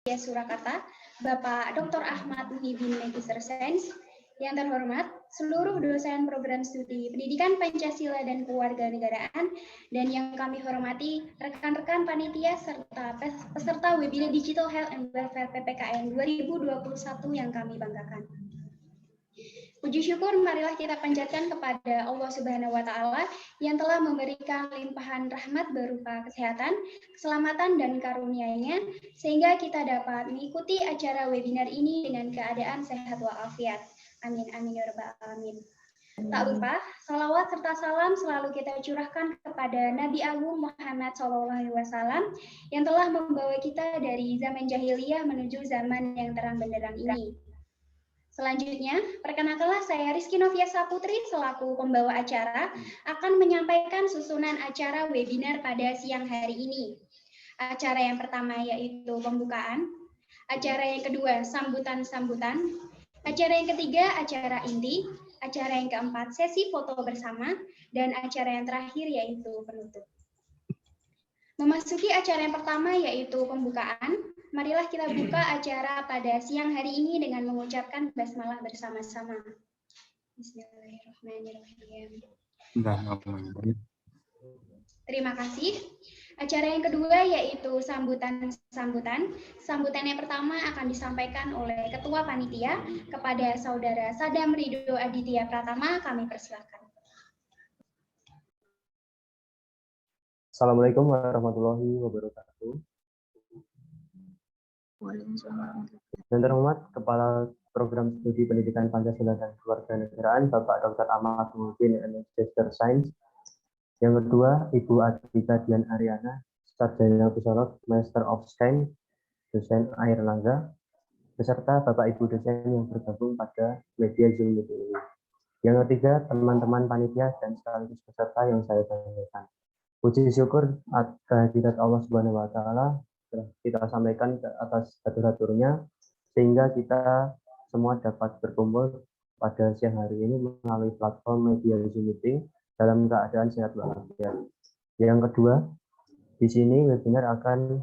Surakarta, Bapak Dr. Ahmad Muhyiddin Magister Sains, yang terhormat seluruh dosen program studi Pendidikan Pancasila dan Kewarganegaraan, dan yang kami hormati rekan-rekan panitia serta peserta webinar Digital Health and Welfare PPKN 2021 yang kami banggakan. Puji syukur marilah kita panjatkan kepada Allah Subhanahu wa taala yang telah memberikan limpahan rahmat berupa kesehatan, keselamatan dan karunia-Nya sehingga kita dapat mengikuti acara webinar ini dengan keadaan sehat walafiat. Amin amin ya rabbal alamin. Tak lupa, salawat serta salam selalu kita curahkan kepada Nabi Agung Muhammad SAW yang telah membawa kita dari zaman jahiliyah menuju zaman yang terang benderang ini. Selanjutnya, perkenalkanlah saya Rizky Novia Saputri selaku pembawa acara akan menyampaikan susunan acara webinar pada siang hari ini. Acara yang pertama yaitu pembukaan, acara yang kedua sambutan-sambutan, acara yang ketiga acara inti, acara yang keempat sesi foto bersama, dan acara yang terakhir yaitu penutup. Memasuki acara yang pertama yaitu pembukaan, marilah kita buka acara pada siang hari ini dengan mengucapkan basmalah bersama-sama. Bismillahirrahmanirrahim. Terima kasih. Acara yang kedua yaitu sambutan-sambutan. Sambutan yang pertama akan disampaikan oleh Ketua Panitia kepada Saudara Sadam Ridho Aditya Pratama. Kami persilakan. Assalamualaikum warahmatullahi wabarakatuh. Dan terhormat Kepala Program Studi Pendidikan Pancasila dan Kewarganegaraan Bapak Dr. Ahmad Muhyiddin Magister Sains. Yang kedua, Ibu Adhika Dian Ariana, Sarjana Psikolog, Master of Science, dosen Airlangga, beserta Bapak Ibu dosen yang bergabung pada media Zoom ini. Yang ketiga, teman-teman panitia dan sekaligus peserta yang saya banggakan. Puji syukur kehadirat Allah Subhanahu wa taala kita sampaikan ke atas atur-aturnya sehingga kita semua dapat berkumpul pada siang hari ini melalui platform media Zoom meeting dalam keadaan sehat walafiat. Yang kedua, di sini webinar akan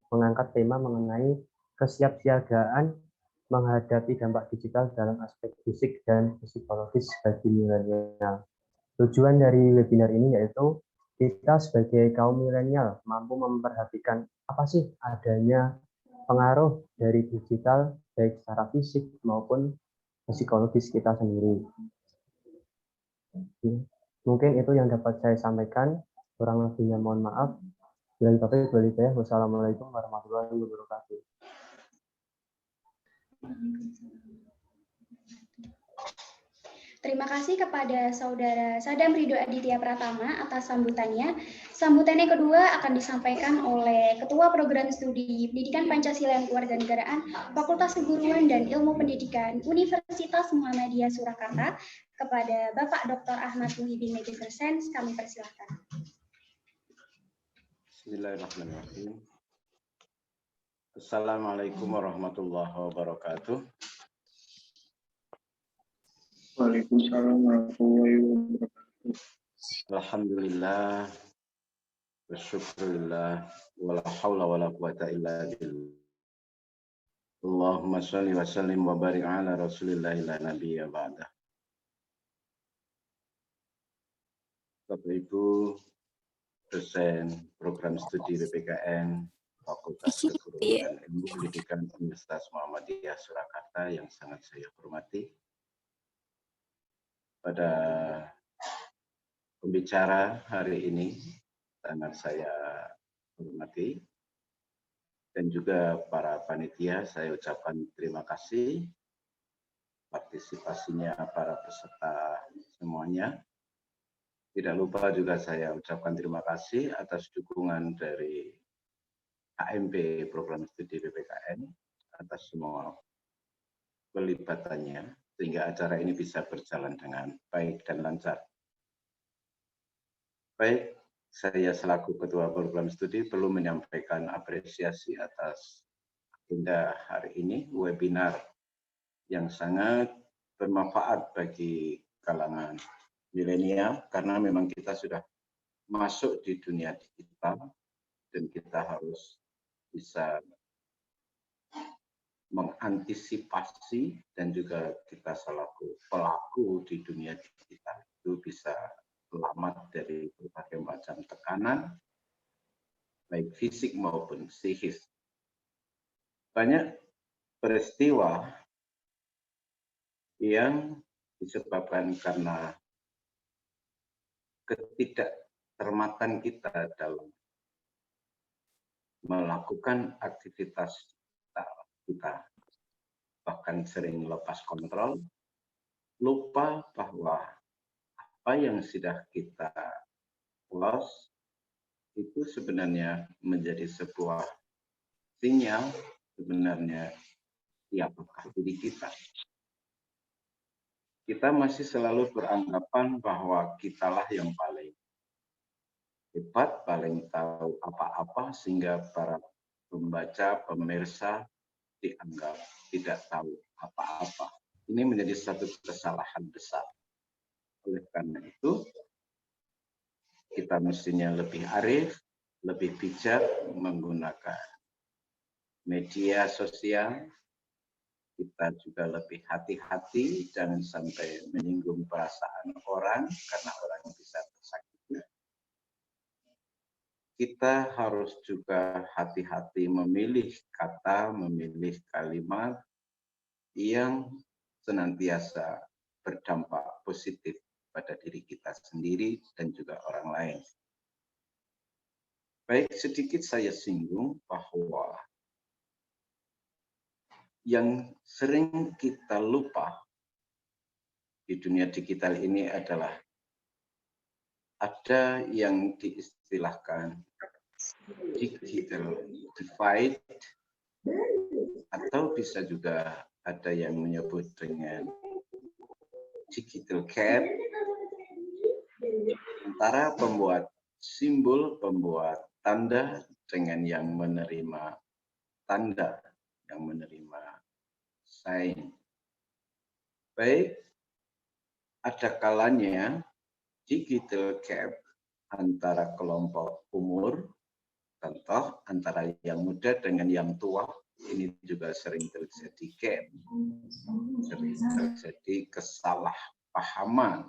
mengangkat tema mengenai kesiapsiagaan menghadapi dampak digital dalam aspek fisik dan psikologis bagi milenial. Tujuan dari webinar ini yaitu kita sebagai kaum milenial mampu memperhatikan apa sih adanya pengaruh dari digital baik secara fisik maupun psikologis kita sendiri. Mungkin itu yang dapat saya sampaikan, kurang lebihnya mohon maaf. Bila taufiq wal hidayah. Wassalamualaikum warahmatullahi wabarakatuh. Terima kasih kepada Saudara Sadam Ridho Aditya Pratama atas sambutannya. Sambutan yang kedua akan disampaikan oleh Ketua Program Studi Pendidikan Pancasila dan Kewarganegaraan Fakultas Keguruan dan Ilmu Pendidikan Universitas Muhammadiyah Surakarta kepada Bapak Dr. Ahmad Muhyiddin Magister Sains. Kami persilakan. Bismillahirrahmanirrahim. Assalamualaikum warahmatullahi wabarakatuh. Waalaikumsalam warahmatullahi wabarakatuh. Alhamdulillah wa syukurillah wa la hawla wa la quwata illa billah. Allahumma sholli wa sallim wa barik ala Rasulillah ila nabiyya ba'da. Bapak Ibu dosen program studi PPKN Fakultas Keguruan dan Ilmu Pendidikan Universitas Muhammadiyah Surakarta yang sangat saya hormati. Pada pembicara hari ini sangat saya hormati dan juga para panitia saya ucapkan terima kasih partisipasinya para peserta semuanya. Tidak lupa juga saya ucapkan terima kasih atas dukungan dari HMP Program Studi PPKN atas semua pelibatannya sehingga acara ini bisa berjalan dengan baik dan lancar. Baik, saya selaku Ketua Program Studi perlu menyampaikan apresiasi atas agenda hari ini, webinar yang sangat bermanfaat bagi kalangan milenial karena memang kita sudah masuk di dunia digital dan kita harus bisa mengantisipasi dan juga kita selaku pelaku di dunia digital itu bisa selamat dari berbagai macam tekanan, baik fisik maupun psikis. Banyak peristiwa yang disebabkan karena ketidakcermatan kita dalam melakukan aktivitas kita, bahkan sering lepas kontrol, lupa bahwa apa yang sudah kita post itu sebenarnya menjadi sebuah sinyal sebenarnya siapakah diri kita. Kita masih selalu beranggapan bahwa kitalah yang paling hebat, paling tahu apa-apa, sehingga para pembaca, pemirsa dianggap tidak tahu apa-apa. Ini menjadi satu kesalahan besar. Oleh karena itu, kita mestinya lebih arif, lebih bijak menggunakan media sosial. Kita juga lebih hati-hati, jangan sampai menyinggung perasaan orang, karena orang bisa tersakiti. Kita harus juga hati-hati memilih kata, memilih kalimat yang senantiasa berdampak positif pada diri kita sendiri dan juga orang lain. Baik, sedikit saya singgung bahwa yang sering kita lupa di dunia digital ini adalah ada yang diistilahkan digital divide, atau bisa juga ada yang menyebut dengan digital gap, antara pembuat simbol, pembuat tanda dengan yang menerima tanda, yang menerima sign. Baik, ada kalanya digital gap antara kelompok umur, contoh antara yang muda dengan yang tua, ini juga sering terjadi gap, sering terjadi kesalahpahaman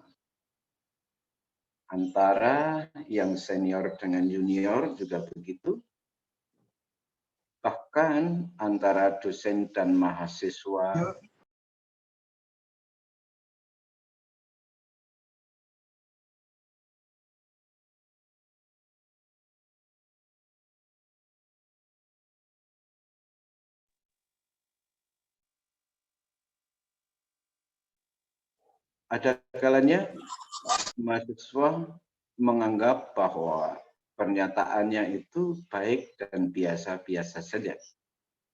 antara yang senior dengan junior, juga begitu. Bahkan antara dosen dan mahasiswa, ada kalanya mahasiswa menganggap bahwa pernyataannya itu baik dan biasa-biasa saja.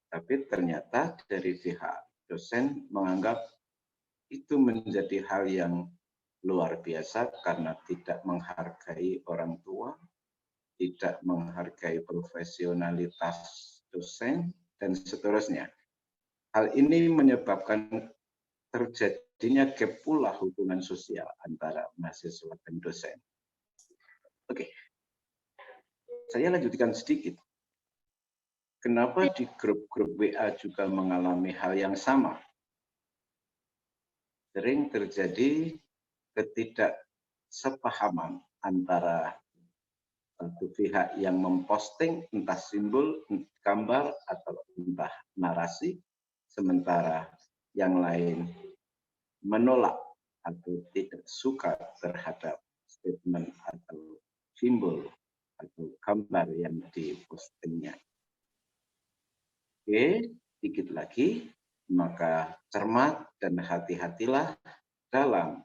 Tapi ternyata dari pihak dosen menganggap itu menjadi hal yang luar biasa karena tidak menghargai orang tua, tidak menghargai profesionalitas dosen, dan seterusnya. Hal ini menyebabkan terjadinya gap pula hubungan sosial antara mahasiswa dan dosen. Oke, saya lanjutkan sedikit. Kenapa di grup-grup WA juga mengalami hal yang sama? Sering terjadi ketidaksepahaman antara satu pihak yang memposting entah simbol, gambar, atau entah narasi, sementara yang lain menolak atau tidak suka terhadap statement atau simbol atau gambar yang dipostingnya. Oke, sedikit lagi, maka cermat dan hati-hatilah dalam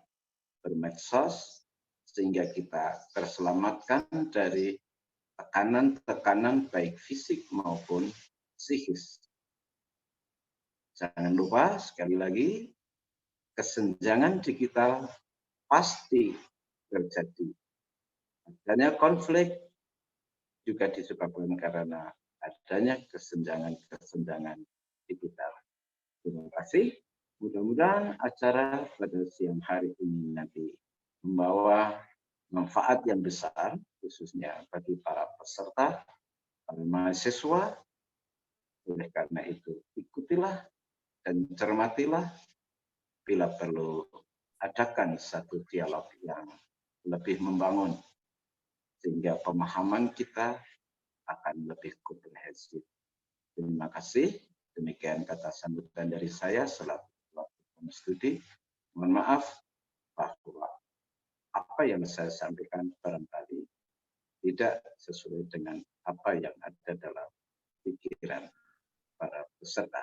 bermedsos sehingga kita terselamatkan dari tekanan-tekanan baik fisik maupun psikis. Jangan lupa sekali lagi, kesenjangan digital pasti terjadi. Adanya konflik juga disebabkan karena adanya kesenjangan digital. Terima kasih. Mudah-mudahan acara pada siang hari ini nanti membawa manfaat yang besar, khususnya bagi para peserta, para mahasiswa. Oleh karena itu, ikutilah dengarkanlah dan cermatilah, bila perlu adakan satu dialog yang lebih membangun, sehingga pemahaman kita akan lebih komprehensif. Terima kasih. Demikian kata sambutan dari saya selaku studi. Mohon maaf bahwa apa yang saya sampaikan barangkali tidak sesuai dengan apa yang ada dalam pikiran para peserta.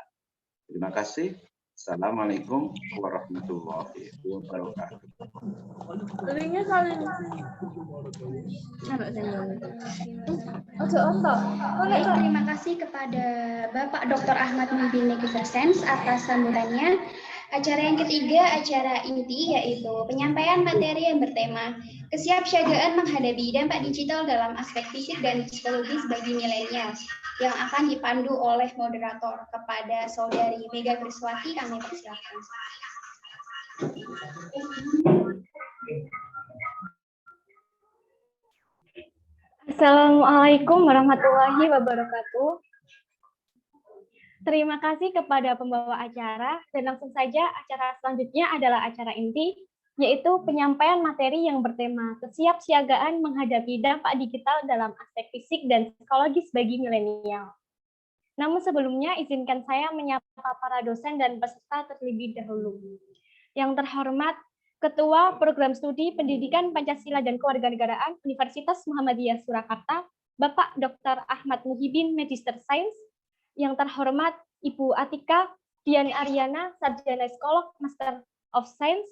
Terima kasih. Assalamualaikum warahmatullahi wabarakatuh. Baik, terima kasih kepada Bapak Dr. Ahmad Muhyiddin Negisersens atas sambutannya. Acara yang ketiga, acara inti, yaitu penyampaian materi yang bertema kesiapsiagaan menghadapi dampak digital dalam aspek fisik dan psikologis bagi milenial, yang akan dipandu oleh moderator. Kepada Saudari Mega Kriswati, kami persilakan. Assalamualaikum warahmatullahi wabarakatuh. Terima kasih kepada pembawa acara, dan langsung saja acara selanjutnya adalah acara inti, yaitu penyampaian materi yang bertema kesiapsiagaan menghadapi dampak digital dalam aspek fisik dan psikologis bagi milenial. Namun sebelumnya izinkan saya menyapa para dosen dan peserta terlebih dahulu. Yang terhormat Ketua Program Studi Pendidikan Pancasila dan Kewarganegaraan Universitas Muhammadiyah Surakarta, Bapak Dr. Ahmad Muhyiddin Magister Sains. Yang terhormat Ibu Atika Dian Aryana, Sarjana Psikolog Master of Science.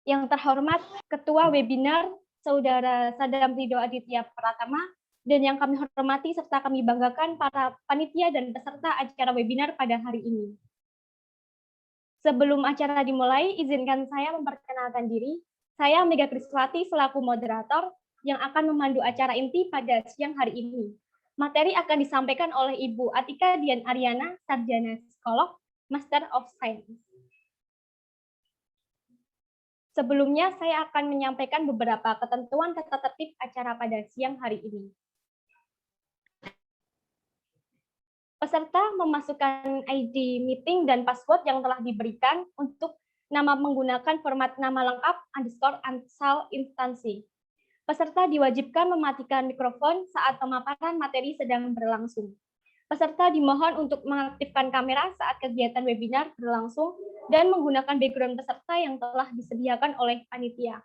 Yang terhormat Ketua Webinar Saudara Sadam Ridho Aditya Pratama, dan yang kami hormati serta kami banggakan para panitia dan peserta acara webinar pada hari ini. Sebelum acara dimulai, izinkan saya memperkenalkan diri. Saya Mega Kriswati selaku moderator yang akan memandu acara inti pada siang hari ini. Materi akan disampaikan oleh Ibu Atika Dian Aryana, Sarjana Psikolog, Master of Science. Sebelumnya, saya akan menyampaikan beberapa ketentuan tata tertib acara pada siang hari ini. Peserta memasukkan ID meeting dan password yang telah diberikan untuk nama menggunakan format nama lengkap _asal instansi. Peserta diwajibkan mematikan mikrofon saat pemaparan materi sedang berlangsung. Peserta dimohon untuk mengaktifkan kamera saat kegiatan webinar berlangsung dan menggunakan background peserta yang telah disediakan oleh panitia.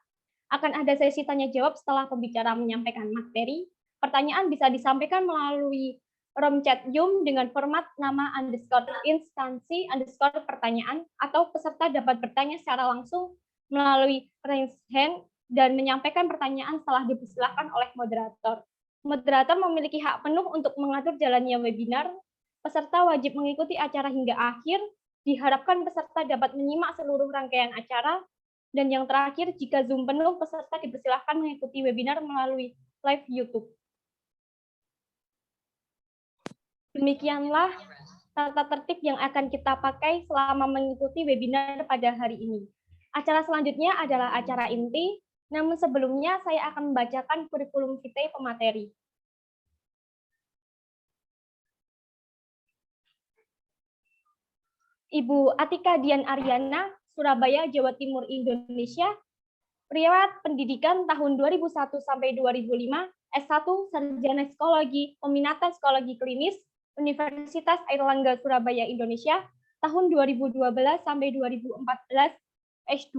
Akan ada sesi tanya jawab setelah pembicara menyampaikan materi. Pertanyaan bisa disampaikan melalui room chat Zoom dengan format nama _instansi_pertanyaan, atau peserta dapat bertanya secara langsung melalui raise hand dan menyampaikan pertanyaan setelah dipersilakan oleh moderator. Moderator memiliki hak penuh untuk mengatur jalannya webinar. Peserta wajib mengikuti acara hingga akhir. Diharapkan peserta dapat menyimak seluruh rangkaian acara. Dan yang terakhir, jika Zoom penuh, peserta dipersilakan mengikuti webinar melalui live YouTube. Demikianlah tata tertib yang akan kita pakai selama mengikuti webinar pada hari ini. Acara selanjutnya adalah acara inti, namun sebelumnya saya akan membacakan kurikulum vitae pemateri. Ibu Atika Dian Aryana, Surabaya, Jawa Timur, Indonesia, riwayat pendidikan tahun 2001 sampai 2005, S1 Sarjana Psikologi, Peminatan Psikologi Klinis, Universitas Airlangga Surabaya, Indonesia, tahun 2012 sampai 2014, S2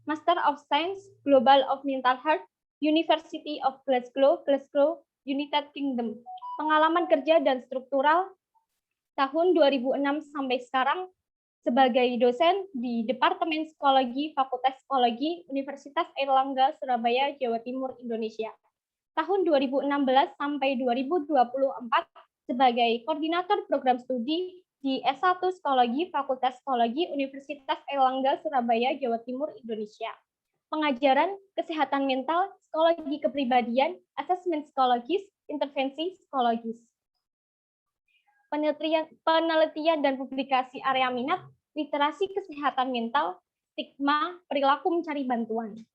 Master of Science, Global of Mental Health, University of Glasgow, United Kingdom. Pengalaman kerja dan struktural tahun 2006 sampai sekarang sebagai dosen di Departemen Psikologi, Fakultas Psikologi, Universitas Airlangga Surabaya, Jawa Timur, Indonesia. Tahun 2016 sampai 2024 sebagai koordinator program studi di S1 Psikologi, Fakultas Psikologi, Universitas Airlangga Surabaya, Jawa Timur, Indonesia. Pengajaran kesehatan mental, psikologi kepribadian, asesmen psikologis, intervensi psikologis. Penelitian dan publikasi area minat, literasi kesehatan mental, stigma, perilaku mencari bantuan.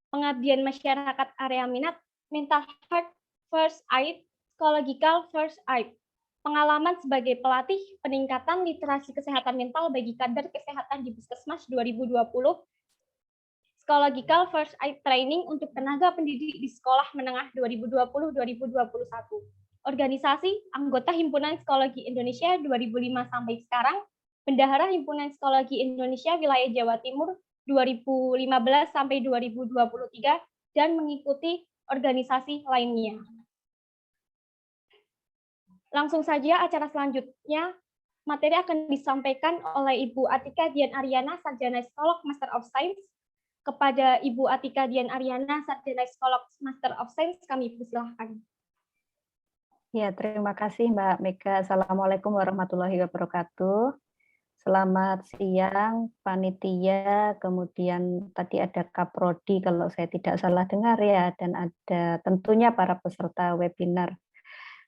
Pengabdian masyarakat area minat, mental health first aid, psychological first aid, pengalaman sebagai pelatih peningkatan literasi kesehatan mental bagi kader kesehatan di Puskesmas 2020, Psychological First Aid Training untuk tenaga pendidik di sekolah menengah 2020-2021. Organisasi anggota Himpunan Psikologi Indonesia 2005 sampai sekarang, Bendahara Himpunan Psikologi Indonesia Wilayah Jawa Timur 2015 sampai 2023, dan mengikuti organisasi lainnya. Langsung saja acara selanjutnya, materi akan disampaikan oleh Ibu Atika Dian Aryana, Sarjana Psikolog Master of Science. Kepada Ibu Atika Dian Aryana, Sarjana Psikolog Master of Science, kami persilahkan. Ya, terima kasih Mbak Mega. Assalamualaikum warahmatullahi wabarakatuh. Selamat siang, panitia, kemudian tadi ada Kaprodi kalau saya tidak salah dengar ya, dan ada tentunya para peserta webinar.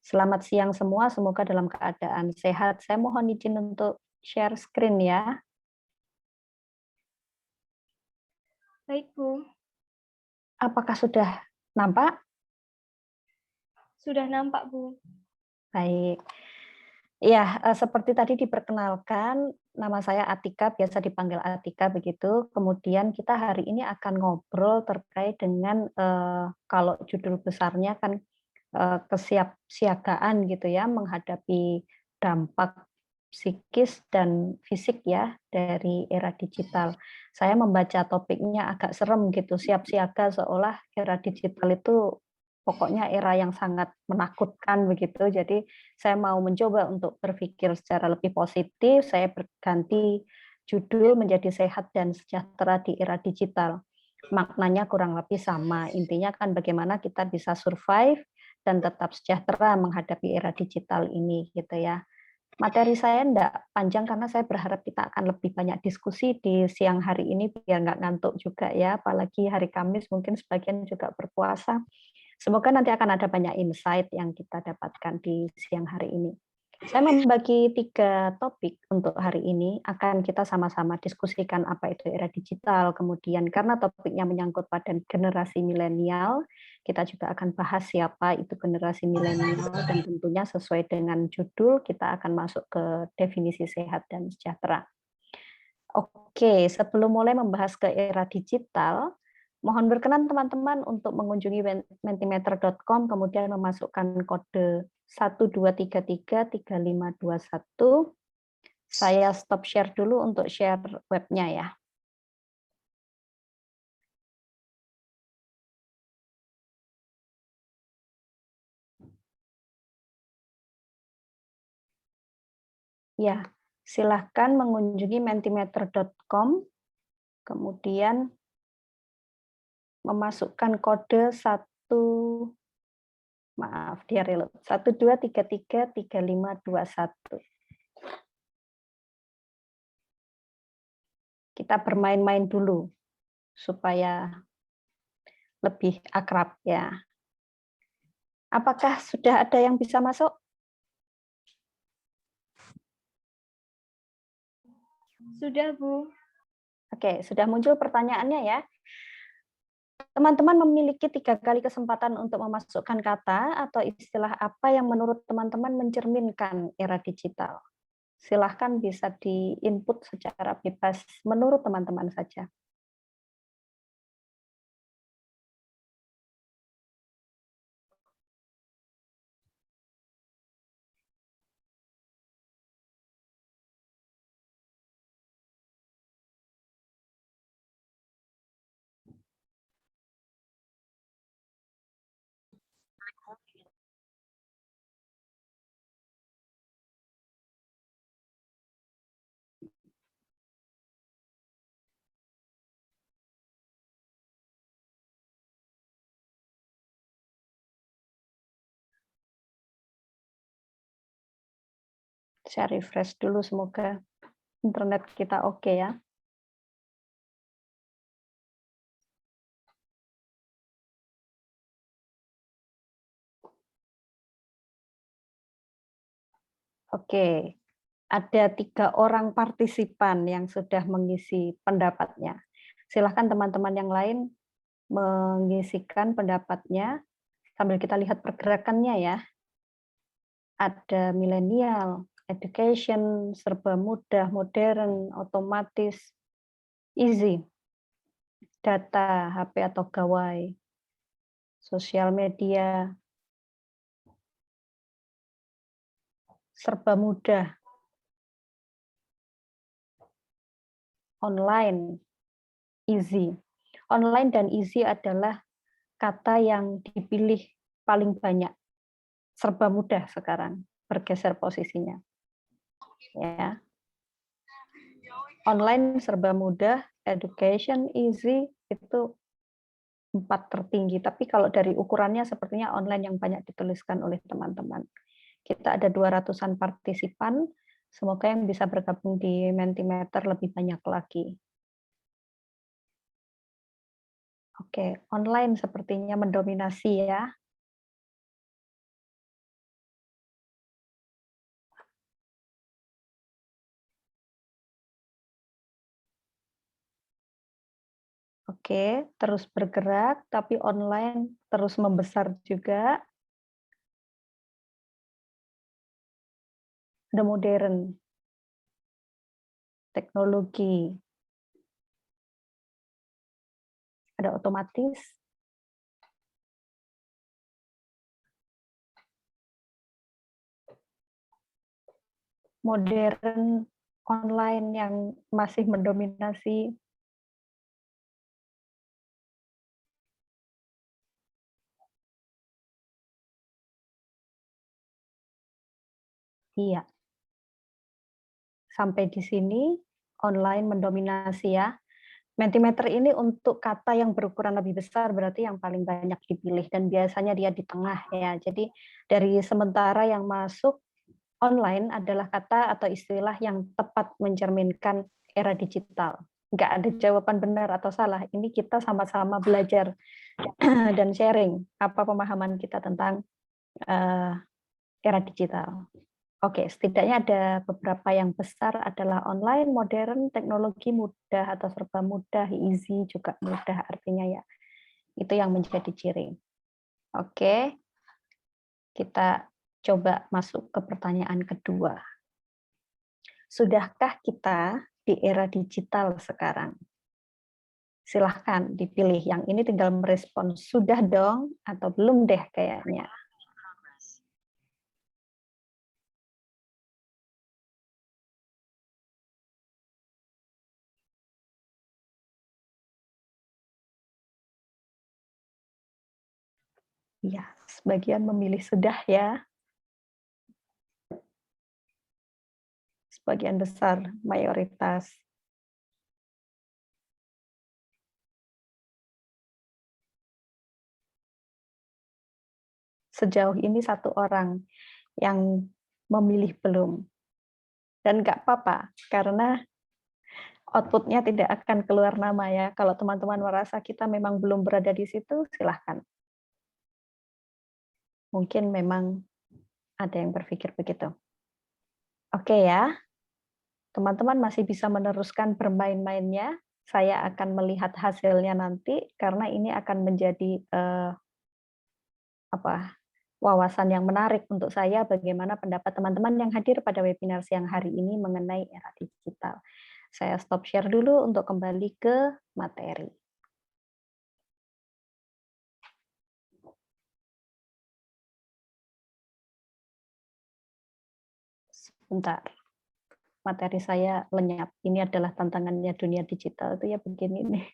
Selamat siang semua, semoga dalam keadaan sehat. Saya mohon izin untuk share screen ya. Baik, Bu. Apakah sudah nampak? Sudah nampak, Bu. Baik. Ya, seperti tadi diperkenalkan, nama saya Atika, biasa dipanggil Atika begitu. Kemudian kita hari ini akan ngobrol terkait dengan kalau judul besarnya kan kesiapsiagaan gitu ya, menghadapi dampak psikis dan fisik ya dari era digital. Saya membaca topiknya agak serem gitu, siap siaga, seolah era digital itu pokoknya era yang sangat menakutkan begitu. Jadi saya mau mencoba untuk berpikir secara lebih positif. Saya berganti judul menjadi sehat dan sejahtera di era digital. Maknanya kurang lebih sama. Intinya kan bagaimana kita bisa survive dan tetap sejahtera menghadapi era digital ini gitu ya. Materi saya enggak panjang karena saya berharap kita akan lebih banyak diskusi di siang hari ini biar nggak ngantuk juga ya, apalagi hari Kamis mungkin sebagian juga berpuasa. Semoga nanti akan ada banyak insight yang kita dapatkan di siang hari ini. Saya membagi 3 topik untuk hari ini, akan kita sama-sama diskusikan apa itu era digital, kemudian karena topiknya menyangkut pada generasi milenial, kita juga akan bahas siapa itu generasi milenial, dan tentunya sesuai dengan judul, kita akan masuk ke definisi sehat dan sejahtera. Oke, sebelum mulai membahas ke era digital, mohon berkenan teman-teman untuk mengunjungi mentimeter.com, kemudian memasukkan kode 12333521. Saya stop share dulu untuk share webnya ya. Ya, silahkan mengunjungi mentimeter.com, kemudian memasukkan kode 12333521. Kita bermain-main dulu supaya lebih akrab ya. Apakah sudah ada yang bisa masuk? Sudah, Bu. Oke, sudah muncul pertanyaannya ya. Teman-teman memiliki 3 kali kesempatan untuk memasukkan kata atau istilah apa yang menurut teman-teman mencerminkan era digital. Silahkan bisa di-input secara bebas menurut teman-teman saja. Saya refresh dulu, semoga internet kita oke ya. Oke, ada 3 orang partisipan yang sudah mengisi pendapatnya. Silahkan teman-teman yang lain mengisikan pendapatnya sambil kita lihat pergerakannya ya. ada milenial, education, serba mudah, modern, otomatis, easy, data, HP atau gawai, sosial media, serba mudah, online, easy. Online dan easy adalah kata yang dipilih paling banyak. Serba mudah sekarang, bergeser posisinya. Ya. Online serba mudah, education easy itu 4 tertinggi. Tapi kalau dari ukurannya sepertinya online yang banyak dituliskan oleh teman-teman. Kita ada 200-an partisipan. Semoga yang bisa bergabung di Mentimeter lebih banyak lagi. Oke, online sepertinya mendominasi ya. Oke, terus bergerak, tapi online terus membesar juga. Ada modern, teknologi, ada otomatis, modern, online yang masih mendominasi. Iya. Sampai di sini online mendominasi ya. Mentimeter ini untuk kata yang berukuran lebih besar berarti yang paling banyak dipilih dan biasanya dia di tengah ya. Jadi dari sementara yang masuk online adalah kata atau istilah yang tepat mencerminkan era digital. Nggak ada jawaban benar atau salah. Ini kita sama-sama belajar dan sharing apa pemahaman kita tentang era digital. Oke, setidaknya ada beberapa yang besar adalah online, modern, teknologi mudah atau serba mudah, easy juga mudah artinya ya. Itu yang menjadi ciri. Oke, kita coba masuk ke pertanyaan kedua. Sudahkah kita di era digital sekarang? Silahkan dipilih. Yang ini tinggal merespon sudah dong atau belum deh kayaknya. Ya, sebagian memilih sudah ya. Sebagian besar, mayoritas. Sejauh ini 1 orang yang memilih belum. Dan nggak apa-apa, karena output-nya tidak akan keluar nama ya. Kalau teman-teman merasa kita memang belum berada di situ, silahkan. Mungkin memang ada yang berpikir begitu. Oke ya, teman-teman masih bisa meneruskan bermain-mainnya. Saya akan melihat hasilnya nanti, karena ini akan menjadi wawasan yang menarik untuk saya bagaimana pendapat teman-teman yang hadir pada webinar siang hari ini mengenai era digital. Saya stop share dulu untuk kembali ke materi. Sebentar, materi saya lenyap. Ini adalah tantangannya dunia digital, itu ya begini nih.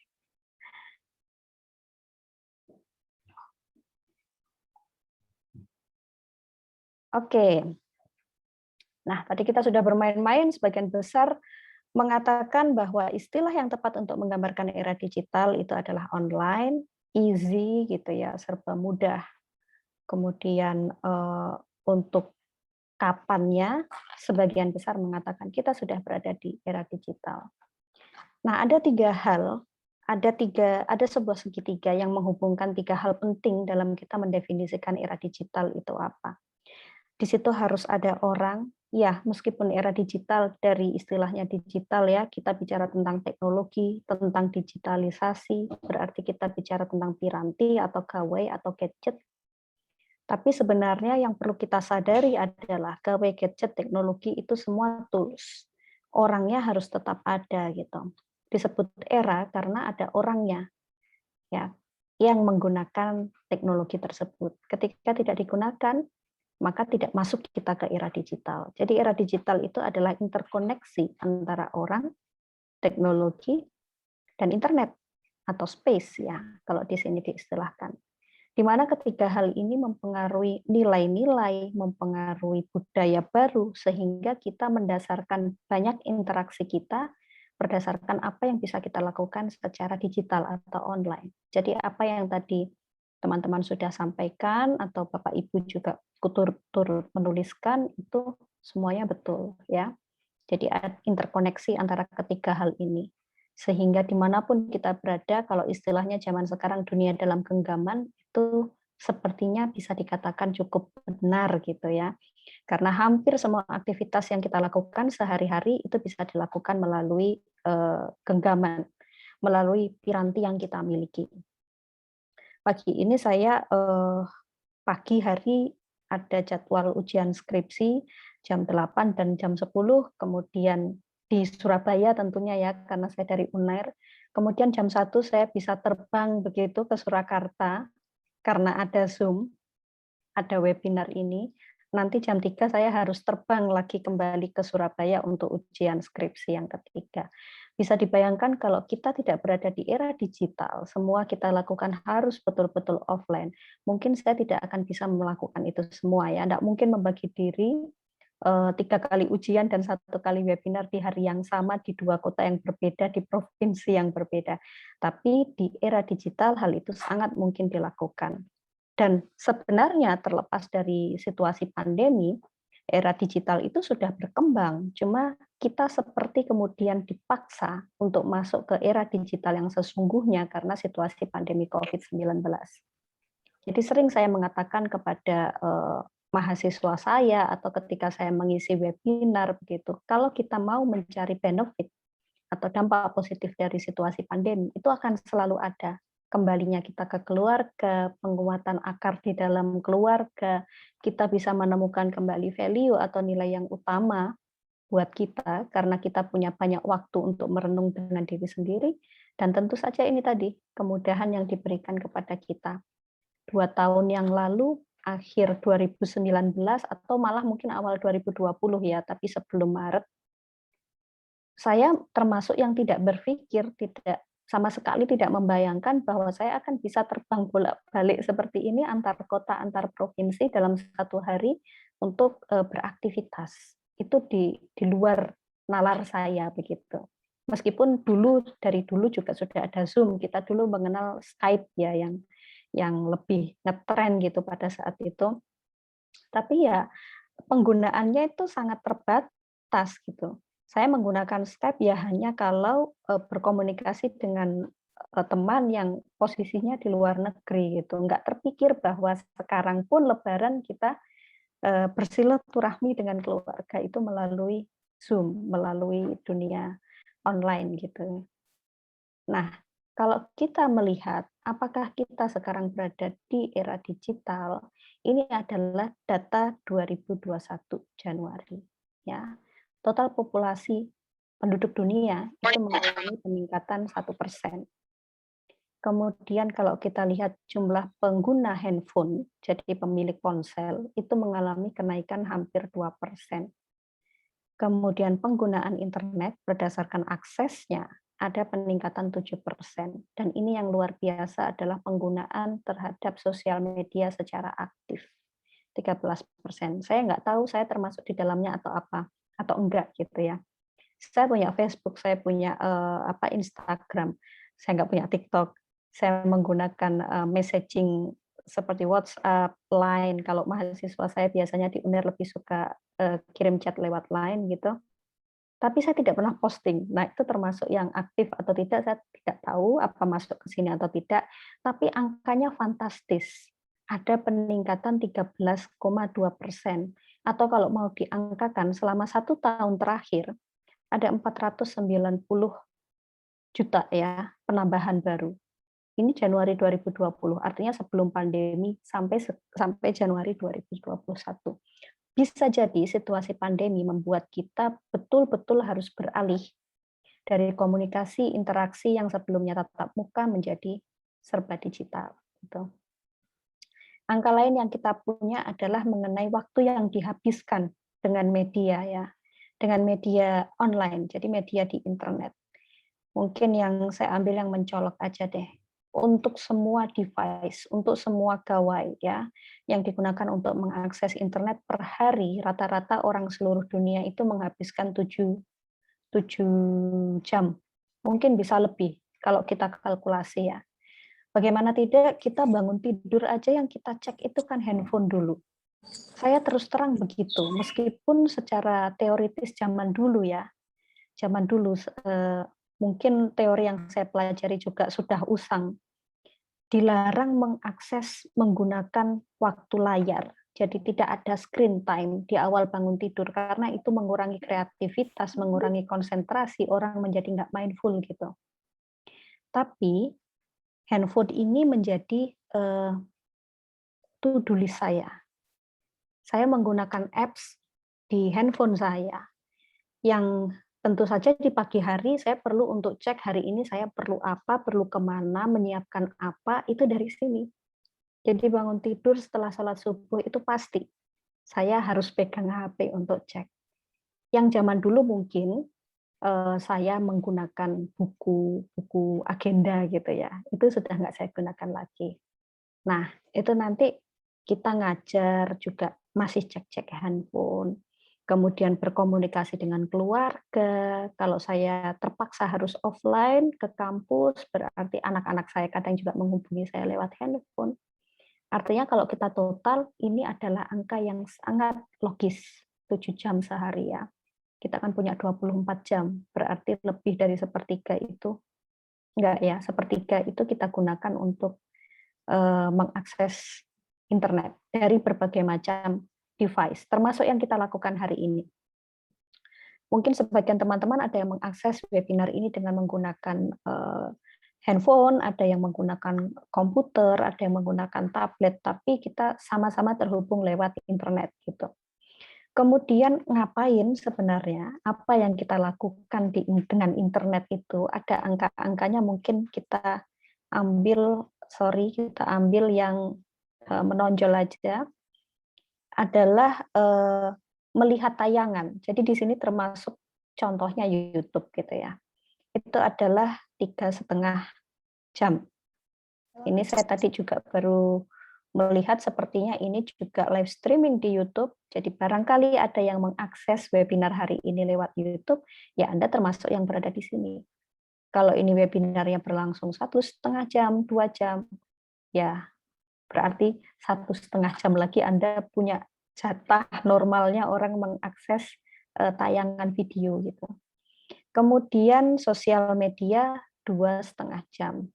Oke. Nah, tadi kita sudah bermain-main, sebagian besar mengatakan bahwa istilah yang tepat untuk menggambarkan era digital itu adalah online, easy gitu ya, serba mudah. Kemudian untuk kapannya, sebagian besar mengatakan kita sudah berada di era digital. Nah, ada 3 hal, ada sebuah segitiga yang menghubungkan 3 hal penting dalam kita mendefinisikan era digital itu apa. Di situ harus ada orang, ya meskipun era digital dari istilahnya digital ya, kita bicara tentang teknologi, tentang digitalisasi, berarti kita bicara tentang piranti atau gawai atau gadget. Tapi sebenarnya yang perlu kita sadari adalah gawe gadget teknologi itu semua tools. Orangnya harus tetap ada gitu. Disebut era karena ada orangnya ya yang menggunakan teknologi tersebut. Ketika tidak digunakan, maka tidak masuk kita ke era digital. Jadi era digital itu adalah interkoneksi antara orang, teknologi, dan internet atau space ya kalau di sini diistilahkan. Di mana ketiga hal ini mempengaruhi nilai-nilai, mempengaruhi budaya baru, sehingga kita mendasarkan banyak interaksi kita berdasarkan apa yang bisa kita lakukan secara digital atau online. Jadi apa yang tadi teman-teman sudah sampaikan atau Bapak Ibu juga turut menuliskan itu semuanya betul ya. Jadi ada interkoneksi antara ketiga hal ini. Sehingga dimanapun kita berada, kalau istilahnya zaman sekarang dunia dalam genggaman, itu sepertinya bisa dikatakan cukup benar gitu ya. Karena hampir semua aktivitas yang kita lakukan sehari-hari itu bisa dilakukan melalui genggaman, melalui piranti yang kita miliki. Pagi ini saya pagi hari ada jadwal ujian skripsi jam 8 dan jam 10, kemudian di Surabaya tentunya ya, karena saya dari UNAIR. Kemudian jam 1 saya bisa terbang begitu ke Surakarta, karena ada Zoom, ada webinar ini. Nanti jam 3 saya harus terbang lagi kembali ke Surabaya untuk ujian skripsi yang ketiga. Bisa dibayangkan kalau kita tidak berada di era digital, semua kita lakukan harus betul-betul offline. Mungkin saya tidak akan bisa melakukan itu semua ya, tidak mungkin membagi diri 3 kali ujian dan 1 kali webinar di hari yang sama di 2 kota yang berbeda, di provinsi yang berbeda. Tapi di era digital hal itu sangat mungkin dilakukan. Dan sebenarnya terlepas dari situasi pandemi, era digital itu sudah berkembang. Cuma kita seperti kemudian dipaksa untuk masuk ke era digital yang sesungguhnya karena situasi pandemi COVID-19. Jadi sering saya mengatakan kepada mahasiswa saya atau ketika saya mengisi webinar begitu, kalau kita mau mencari benefit atau dampak positif dari situasi pandemi, itu akan selalu ada. Kembalinya kita ke keluarga, penguatan akar di dalam keluarga, kita bisa menemukan kembali value atau nilai yang utama buat kita, karena kita punya banyak waktu untuk merenung dengan diri sendiri, dan tentu saja ini tadi, kemudahan yang diberikan kepada kita. 2 tahun yang lalu, akhir 2019 atau malah mungkin awal 2020 ya, tapi sebelum Maret, saya termasuk yang tidak berpikir, tidak sama sekali tidak membayangkan bahwa saya akan bisa terbang bolak-balik seperti ini antar kota, antar provinsi dalam 1 hari untuk beraktivitas. Itu di luar nalar saya begitu. Meskipun dari dulu juga sudah ada Zoom, kita dulu mengenal Skype ya yang lebih ngetren gitu pada saat itu. Tapi ya penggunaannya itu sangat terbatas gitu. Saya menggunakan Skype ya hanya kalau berkomunikasi dengan teman yang posisinya di luar negeri gitu. Nggak terpikir bahwa sekarang pun Lebaran kita bersilaturahmi dengan keluarga itu melalui Zoom, melalui dunia online gitu. Nah, kalau kita melihat apakah kita sekarang berada di era digital, ini adalah data 2021 Januari. Ya, total populasi penduduk dunia itu mengalami peningkatan 1%. Kemudian kalau kita lihat jumlah pengguna handphone, jadi pemilik ponsel, itu mengalami kenaikan hampir 2%. Kemudian penggunaan internet berdasarkan aksesnya ada peningkatan 7%. Dan ini yang luar biasa adalah penggunaan terhadap sosial media secara aktif. 13%. Saya nggak tahu saya termasuk di dalamnya atau apa, atau enggak gitu ya. Saya punya Facebook, saya punya Instagram, saya nggak punya TikTok. Saya menggunakan messaging seperti WhatsApp, Line. Kalau mahasiswa saya biasanya di UNER lebih suka kirim chat lewat Line gitu. Tapi saya tidak pernah posting. Nah, itu termasuk yang aktif atau tidak, saya tidak tahu apa masuk ke sini atau tidak. Tapi angkanya fantastis. Ada peningkatan 13,2%. Atau kalau mau diangkakan, selama 1 tahun terakhir, ada 490 juta ya penambahan baru Ini Januari 2020, artinya sebelum pandemi sampai Januari 2021. Bisa jadi situasi pandemi membuat kita betul-betul harus beralih dari komunikasi interaksi yang sebelumnya tatap muka menjadi serba digital. Gitu. Angka lain yang kita punya adalah mengenai waktu yang dihabiskan dengan media ya, dengan media online, jadi media di internet. Mungkin yang saya ambil yang mencolok aja deh. Untuk semua device, untuk semua gawai ya, yang digunakan untuk mengakses internet per hari, rata-rata orang seluruh dunia itu menghabiskan 7 jam. Mungkin bisa lebih kalau kita kalkulasi ya. Bagaimana tidak, kita bangun tidur aja yang kita cek itu kan handphone dulu. Saya terus terang begitu, meskipun secara teoritis zaman dulu ya, zaman dulu mungkin teori yang saya pelajari juga sudah usang, dilarang mengakses menggunakan waktu layar. Jadi tidak ada screen time di awal bangun tidur, karena itu mengurangi kreativitas, mengurangi konsentrasi, orang menjadi nggak mindful gitu. Tapi handphone ini menjadi to-do list saya. Saya menggunakan apps di handphone saya, yang tentu saja di pagi hari saya perlu untuk cek hari ini saya perlu apa, perlu kemana, menyiapkan apa, itu dari sini. Jadi bangun tidur setelah sholat subuh itu pasti saya harus pegang HP untuk cek. Yang zaman dulu mungkin saya menggunakan buku agenda gitu ya, itu sudah nggak saya gunakan lagi. Nah, itu nanti kita ngajar juga masih cek-cek handphone, kemudian berkomunikasi dengan keluarga. Kalau saya terpaksa harus offline ke kampus, berarti anak-anak saya kadang juga menghubungi saya lewat handphone. Artinya kalau kita total, ini adalah angka yang sangat logis, 7 jam sehari ya. Kita kan punya 24 jam, berarti lebih dari sepertiga itu, enggak ya, sepertiga itu kita gunakan untuk mengakses internet dari berbagai macam device, termasuk yang kita lakukan hari ini. Mungkin sebagian teman-teman ada yang mengakses webinar ini dengan menggunakan handphone, ada yang menggunakan komputer, ada yang menggunakan tablet, tapi kita sama-sama terhubung lewat internet gitu. Kemudian ngapain sebenarnya? Apa yang kita lakukan dengan internet itu? Ada angka-angkanya mungkin kita ambil yang menonjol aja, adalah melihat tayangan. Jadi di sini termasuk contohnya YouTube gitu ya. Itu adalah 3,5 jam. Ini saya tadi juga baru melihat sepertinya ini juga live streaming di YouTube. Jadi barangkali ada yang mengakses webinar hari ini lewat YouTube, ya Anda termasuk yang berada di sini. Kalau ini webinarnya berlangsung 1,5 jam, 2 jam, ya berarti 1,5 jam lagi Anda punya jatah normalnya orang mengakses tayangan video gitu. Kemudian sosial media 2,5 jam.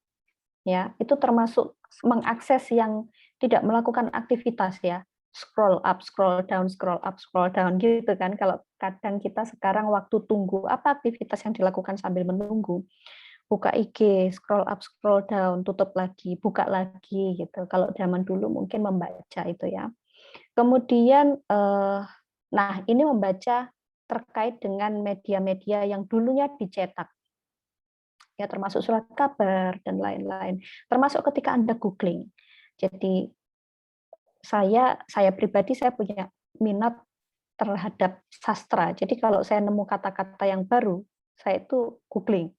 Ya, itu termasuk mengakses yang tidak melakukan aktivitas ya. Scroll up, scroll down, scroll up, scroll down gitu kan. Kalau kadang kita sekarang waktu tunggu, apa aktivitas yang dilakukan sambil menunggu? Buka IG, scroll up, scroll down, tutup lagi, buka lagi gitu. Kalau zaman dulu mungkin membaca itu ya. Kemudian, nah ini membaca terkait dengan media-media yang dulunya dicetak, ya termasuk surat kabar dan lain-lain. Termasuk ketika Anda googling. Jadi saya pribadi saya punya minat terhadap sastra. Jadi kalau saya nemu kata-kata yang baru, saya itu googling.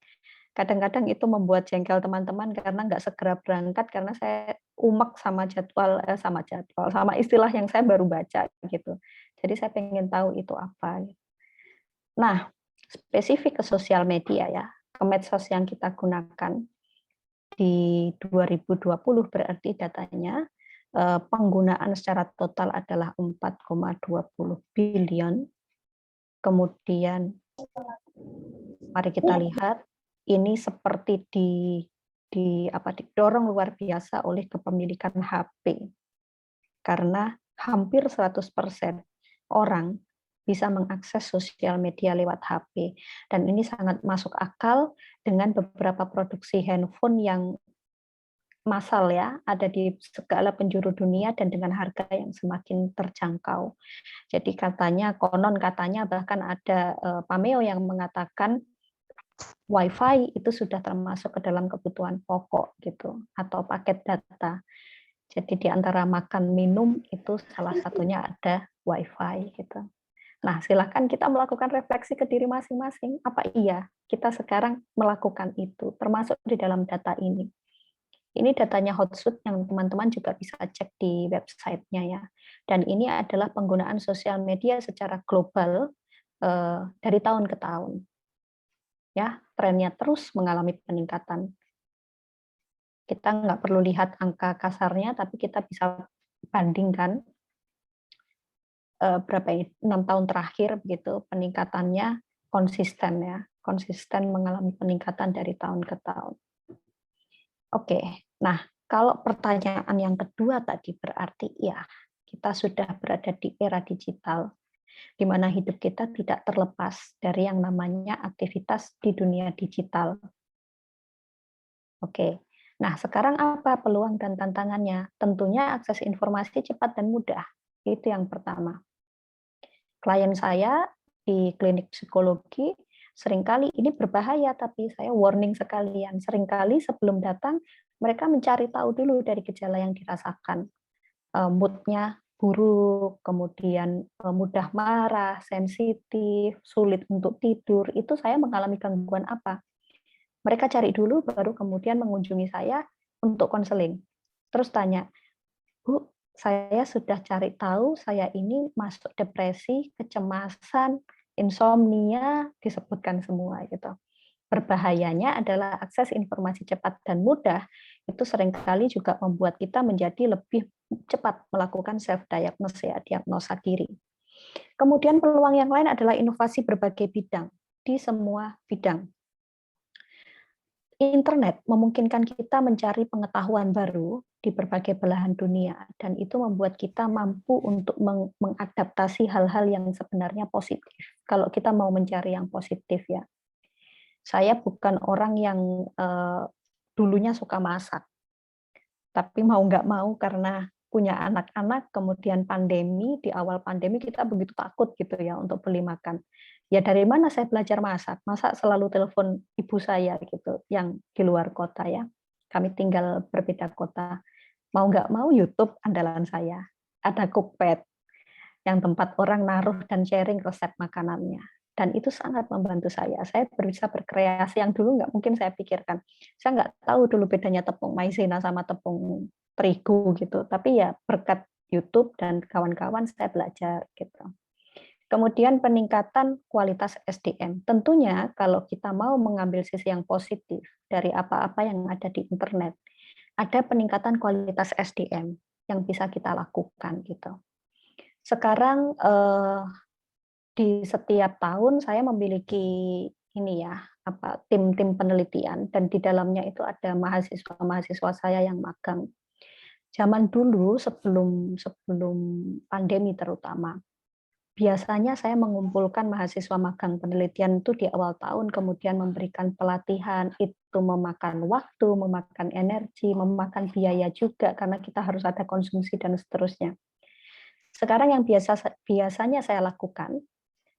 Kadang-kadang itu membuat jengkel teman-teman karena nggak segera berangkat karena saya umek sama sama istilah yang saya baru baca gitu. Jadi saya pengen tahu itu apa. Nah, spesifik ke sosial media ya, ke medsos yang kita gunakan di 2020 berarti datanya penggunaan secara total adalah 4,20 billion. Kemudian mari kita lihat ini seperti didorong luar biasa oleh kepemilikan HP. Karena hampir 100% orang bisa mengakses sosial media lewat HP. Dan ini sangat masuk akal dengan beberapa produksi handphone yang massal ya, ada di segala penjuru dunia dan dengan harga yang semakin terjangkau. Jadi konon katanya bahkan ada pameo yang mengatakan Wi-Fi itu sudah termasuk ke dalam kebutuhan pokok gitu, atau paket data. Jadi di antara makan minum itu salah satunya ada Wi-Fi gitu. Nah, silakan kita melakukan refleksi ke diri masing-masing. Apa iya kita sekarang melakukan itu, termasuk di dalam data ini? Ini datanya Hotsuite yang teman-teman juga bisa cek di website-nya ya. Dan ini adalah penggunaan sosial media secara global dari tahun ke tahun. Ya, trennya terus mengalami peningkatan. Kita nggak perlu lihat angka kasarnya, tapi kita bisa bandingkan berapa ini 6 tahun terakhir begitu peningkatannya konsisten ya, konsisten mengalami peningkatan dari tahun ke tahun. Oke, nah kalau pertanyaan yang kedua tadi berarti ya kita sudah berada di era digital, di mana hidup kita tidak terlepas dari yang namanya aktivitas di dunia digital. Oke, nah sekarang apa peluang dan tantangannya? Tentunya akses informasi cepat dan mudah, itu yang pertama. Klien saya di klinik psikologi, seringkali ini berbahaya, tapi saya warning sekalian, seringkali sebelum datang, mereka mencari tahu dulu dari gejala yang dirasakan. Mood-nya buruk, kemudian mudah marah, sensitif, sulit untuk tidur, itu saya mengalami gangguan apa? Mereka cari dulu, baru kemudian mengunjungi saya untuk konseling. Terus tanya, Bu, saya sudah cari tahu saya ini masuk depresi, kecemasan, insomnia, disebutkan semua gitu. Berbahayanya adalah akses informasi cepat dan mudah itu seringkali juga membuat kita menjadi lebih cepat melakukan self-diagnosis ya, diagnosa diri. Kemudian peluang yang lain adalah inovasi berbagai bidang, di semua bidang. Internet memungkinkan kita mencari pengetahuan baru di berbagai belahan dunia, dan itu membuat kita mampu untuk mengadaptasi hal-hal yang sebenarnya positif. Kalau kita mau mencari yang positif ya. Saya bukan orang yang dulunya suka masak, tapi mau nggak mau karena punya anak-anak, kemudian pandemi, di awal pandemi kita begitu takut gitu ya untuk beli makan. Ya dari mana saya belajar masak? Masak selalu telepon ibu saya gitu, yang di luar kota ya. Kami tinggal berbeda kota. Mau nggak mau YouTube andalan saya. Ada Cookpad, yang tempat orang naruh dan sharing resep makanannya. Dan itu sangat membantu saya. Saya bisa berkreasi yang dulu nggak mungkin saya pikirkan. Saya nggak tahu dulu bedanya tepung maizena sama tepung terigu gitu. Tapi ya berkat YouTube dan kawan-kawan saya belajar gitu. Kemudian peningkatan kualitas SDM. Tentunya kalau kita mau mengambil sisi yang positif dari apa-apa yang ada di internet, ada peningkatan kualitas SDM yang bisa kita lakukan gitu. Sekarang di setiap tahun saya memiliki ini ya, tim-tim penelitian, dan di dalamnya itu ada mahasiswa-mahasiswa saya yang magang. Zaman dulu sebelum pandemi terutama, biasanya saya mengumpulkan mahasiswa magang penelitian itu di awal tahun, kemudian memberikan pelatihan, itu memakan waktu, memakan energi, memakan biaya juga, karena kita harus ada konsumsi dan seterusnya. Sekarang yang biasanya saya lakukan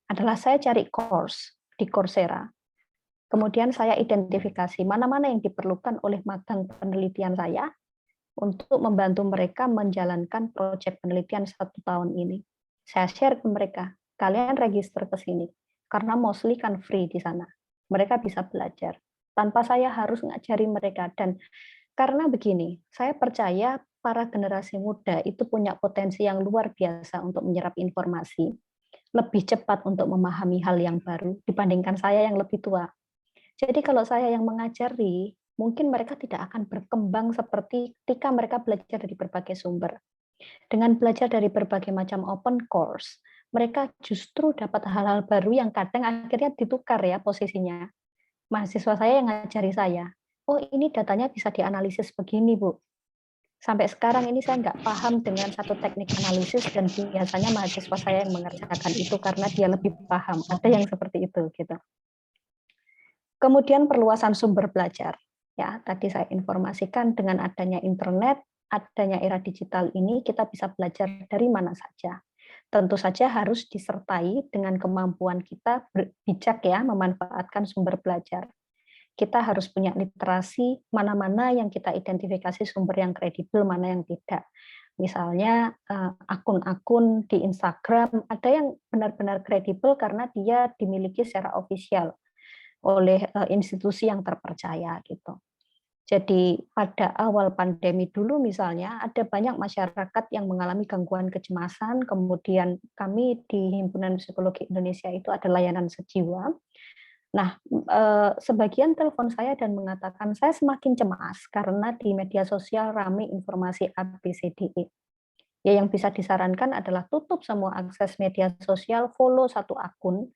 adalah saya cari course di Coursera. Kemudian saya identifikasi mana-mana yang diperlukan oleh magang penelitian saya untuk membantu mereka menjalankan proyek penelitian 1 tahun ini. Saya share ke mereka, kalian register ke sini, karena mostly kan free di sana. Mereka bisa belajar, tanpa saya harus ngajari mereka. Dan karena begini, saya percaya para generasi muda itu punya potensi yang luar biasa untuk menyerap informasi, lebih cepat untuk memahami hal yang baru dibandingkan saya yang lebih tua. Jadi kalau saya yang mengajari, mungkin mereka tidak akan berkembang seperti ketika mereka belajar dari berbagai sumber. Dengan belajar dari berbagai macam open course, mereka justru dapat hal-hal baru yang kadang akhirnya ditukar ya posisinya. Mahasiswa saya yang ngajari saya, oh ini datanya bisa dianalisis begini Bu. Sampai sekarang ini saya nggak paham dengan satu teknik analisis, dan biasanya mahasiswa saya yang mengerjakan itu karena dia lebih paham. Ada yang seperti itu gitu. Kemudian perluasan sumber belajar. Ya, tadi saya informasikan dengan adanya internet, adanya era digital ini kita bisa belajar dari mana saja. Tentu saja harus disertai dengan kemampuan kita bijak ya memanfaatkan sumber belajar. Kita harus punya literasi mana-mana yang kita identifikasi sumber yang kredibel, mana yang tidak. Misalnya akun-akun di Instagram ada yang benar-benar kredibel karena dia dimiliki secara ofisial oleh institusi yang terpercaya gitu. Jadi pada awal pandemi dulu misalnya ada banyak masyarakat yang mengalami gangguan kecemasan, kemudian kami di Himpunan Psikologi Indonesia itu ada layanan sejiwa. Nah, sebagian telepon saya dan mengatakan saya semakin cemas karena di media sosial ramai informasi ABCDE. Ya, yang bisa disarankan adalah tutup semua akses media sosial, follow satu akun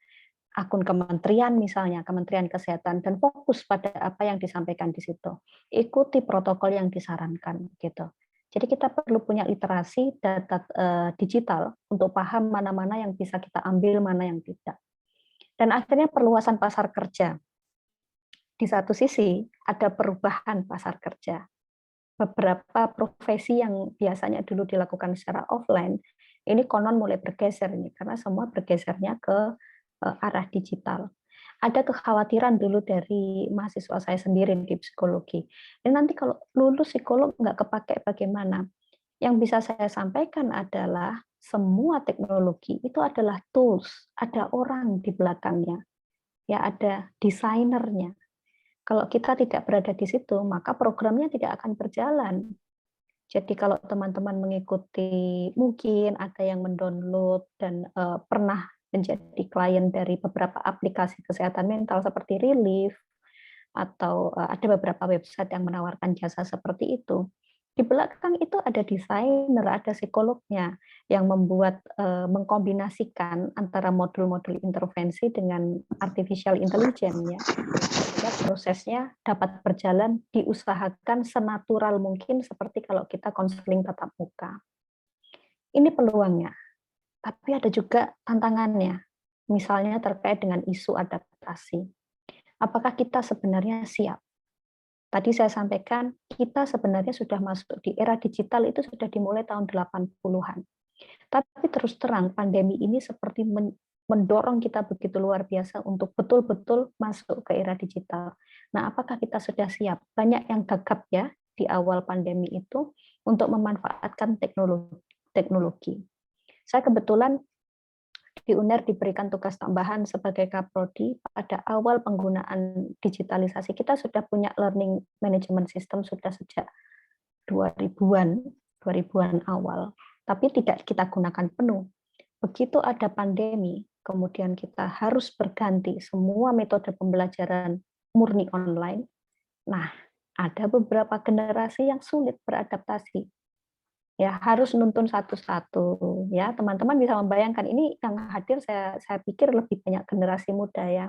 kementerian misalnya, Kementerian Kesehatan, dan fokus pada apa yang disampaikan di situ. Ikuti protokol yang disarankan gitu. Jadi kita perlu punya literasi data digital untuk paham mana-mana yang bisa kita ambil, mana yang tidak. Dan akhirnya perluasan pasar kerja. Di satu sisi ada perubahan pasar kerja. Beberapa profesi yang biasanya dulu dilakukan secara offline, ini konon mulai bergeser ini karena semua bergesernya ke arah digital. Ada kekhawatiran dulu dari mahasiswa saya sendiri di psikologi. Dan nanti kalau lulus psikolog nggak kepake bagaimana? Yang bisa saya sampaikan adalah semua teknologi itu adalah tools, ada orang di belakangnya, ya ada desainernya. Kalau kita tidak berada di situ, maka programnya tidak akan berjalan. Jadi kalau teman-teman mengikuti, mungkin ada yang mendownload dan pernah menjadi klien dari beberapa aplikasi kesehatan mental seperti Relief, atau ada beberapa website yang menawarkan jasa seperti itu. Di belakang itu ada desainer, ada psikolognya yang membuat mengkombinasikan antara modul-modul intervensi dengan artificial intelligence ya. Sehingga prosesnya dapat berjalan, diusahakan senatural mungkin seperti kalau kita konseling tatap muka. Ini peluangnya. Tapi ada juga tantangannya. Misalnya terkait dengan isu adaptasi. Apakah kita sebenarnya siap? Tadi saya sampaikan, kita sebenarnya sudah masuk di era digital itu sudah dimulai tahun 80-an. Tapi terus terang, pandemi ini seperti mendorong kita begitu luar biasa untuk betul-betul masuk ke era digital. Nah, apakah kita sudah siap? Banyak yang gagap ya di awal pandemi itu untuk memanfaatkan teknologi. Saya kebetulan di UNER diberikan tugas tambahan sebagai Kaprodi. Pada awal penggunaan digitalisasi, kita sudah punya learning management system sudah sejak 2000-an awal, tapi tidak kita gunakan penuh. Begitu ada pandemi, kemudian kita harus berganti semua metode pembelajaran murni online. Nah, ada beberapa generasi yang sulit beradaptasi. Ya, harus nuntun satu-satu ya. Teman-teman bisa membayangkan ini yang hadir saya pikir lebih banyak generasi muda ya.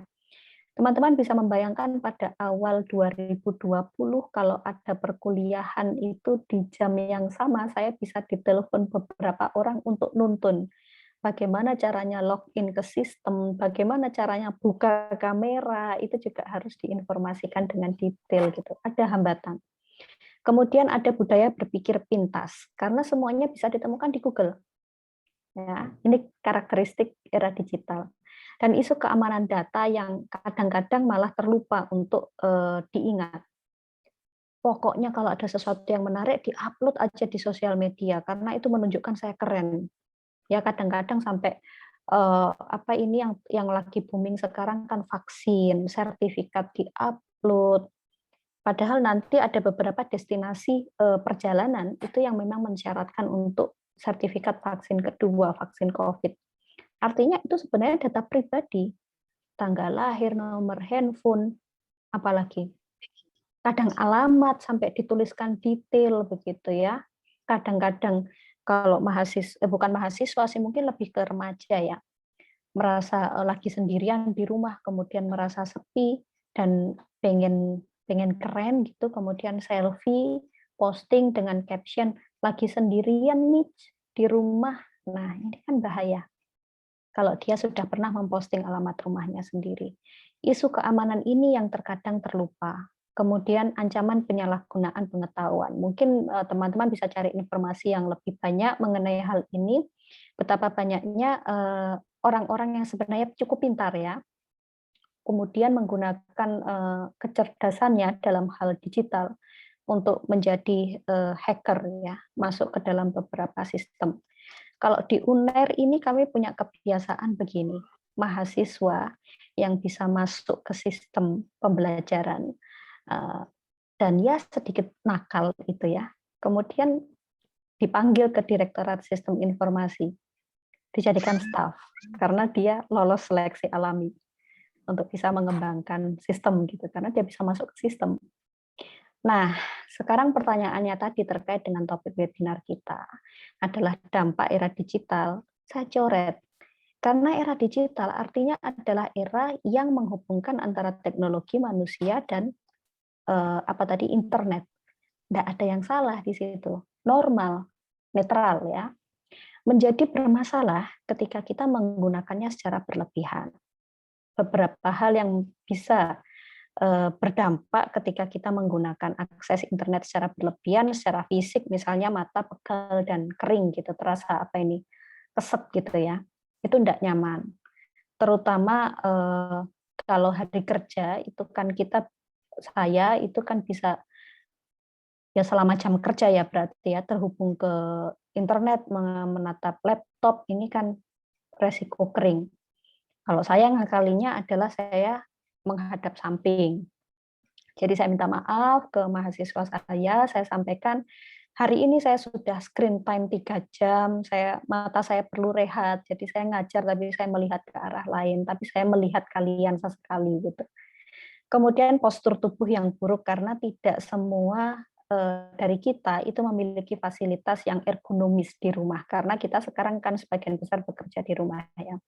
Teman-teman bisa membayangkan pada awal 2020 kalau ada perkuliahan itu di jam yang sama saya bisa ditelepon beberapa orang untuk nuntun bagaimana caranya login ke sistem, bagaimana caranya buka kamera, itu juga harus diinformasikan dengan detail gitu. Ada hambatan. Kemudian ada budaya berpikir pintas, karena semuanya bisa ditemukan di Google. Ya, ini karakteristik era digital. Dan isu keamanan data yang kadang-kadang malah terlupa untuk diingat. Pokoknya kalau ada sesuatu yang menarik, diupload aja di sosial media, karena itu menunjukkan saya keren. Ya kadang-kadang sampai apa ini yang lagi booming sekarang kan vaksin, sertifikat diupload. Padahal nanti ada beberapa destinasi perjalanan itu yang memang mensyaratkan untuk sertifikat vaksin kedua, vaksin COVID. Artinya itu sebenarnya data pribadi, tanggal lahir, nomor handphone, apalagi. Kadang alamat sampai dituliskan detail begitu ya. Kadang-kadang kalau bukan mahasiswa sih mungkin lebih ke remaja ya. Merasa lagi sendirian di rumah, kemudian merasa sepi dan pengen keren gitu, kemudian selfie, posting dengan caption lagi sendirian nih di rumah. Nah, ini kan bahaya. Kalau dia sudah pernah memposting alamat rumahnya sendiri. Isu keamanan ini yang terkadang terlupa. kemudian ancaman penyalahgunaan pengetahuan. Mungkin teman-teman bisa cari informasi yang lebih banyak mengenai hal ini, betapa banyaknya orang-orang yang sebenarnya cukup pintar ya, kemudian menggunakan kecerdasannya dalam hal digital untuk menjadi hacker ya, masuk ke dalam beberapa sistem. Kalau di UNER ini kami punya kebiasaan begini, mahasiswa yang bisa masuk ke sistem pembelajaran dan ya sedikit nakal itu ya, kemudian dipanggil ke Direktorat Sistem Informasi, dijadikan staf karena dia lolos seleksi alami untuk bisa mengembangkan sistem gitu, karena dia bisa masuk ke sistem. Nah, sekarang pertanyaannya tadi terkait dengan topik webinar kita adalah dampak era digital. Saya coret, karena era digital artinya adalah era yang menghubungkan antara teknologi manusia dan internet. Tidak ada yang salah di situ, normal, netral ya. Menjadi bermasalah ketika kita menggunakannya secara berlebihan. Beberapa hal yang bisa berdampak ketika kita menggunakan akses internet secara berlebihan, secara fisik, misalnya mata pegal dan kering gitu, terasa kesep gitu ya, itu tidak nyaman. Terutama kalau hari kerja itu kan saya itu kan bisa ya selama jam kerja ya berarti ya terhubung ke internet, menatap laptop, ini kan resiko kering. Kalau saya ngakalinya adalah saya menghadap samping. Jadi saya minta maaf ke mahasiswa saya sampaikan, hari ini saya sudah screen time 3 jam, mata saya perlu rehat, jadi saya ngajar tapi saya melihat ke arah lain, tapi saya melihat kalian sesekali gitu. Kemudian postur tubuh yang buruk karena tidak semua dari kita itu memiliki fasilitas yang ergonomis di rumah, karena kita sekarang kan sebagian besar bekerja di rumah ya.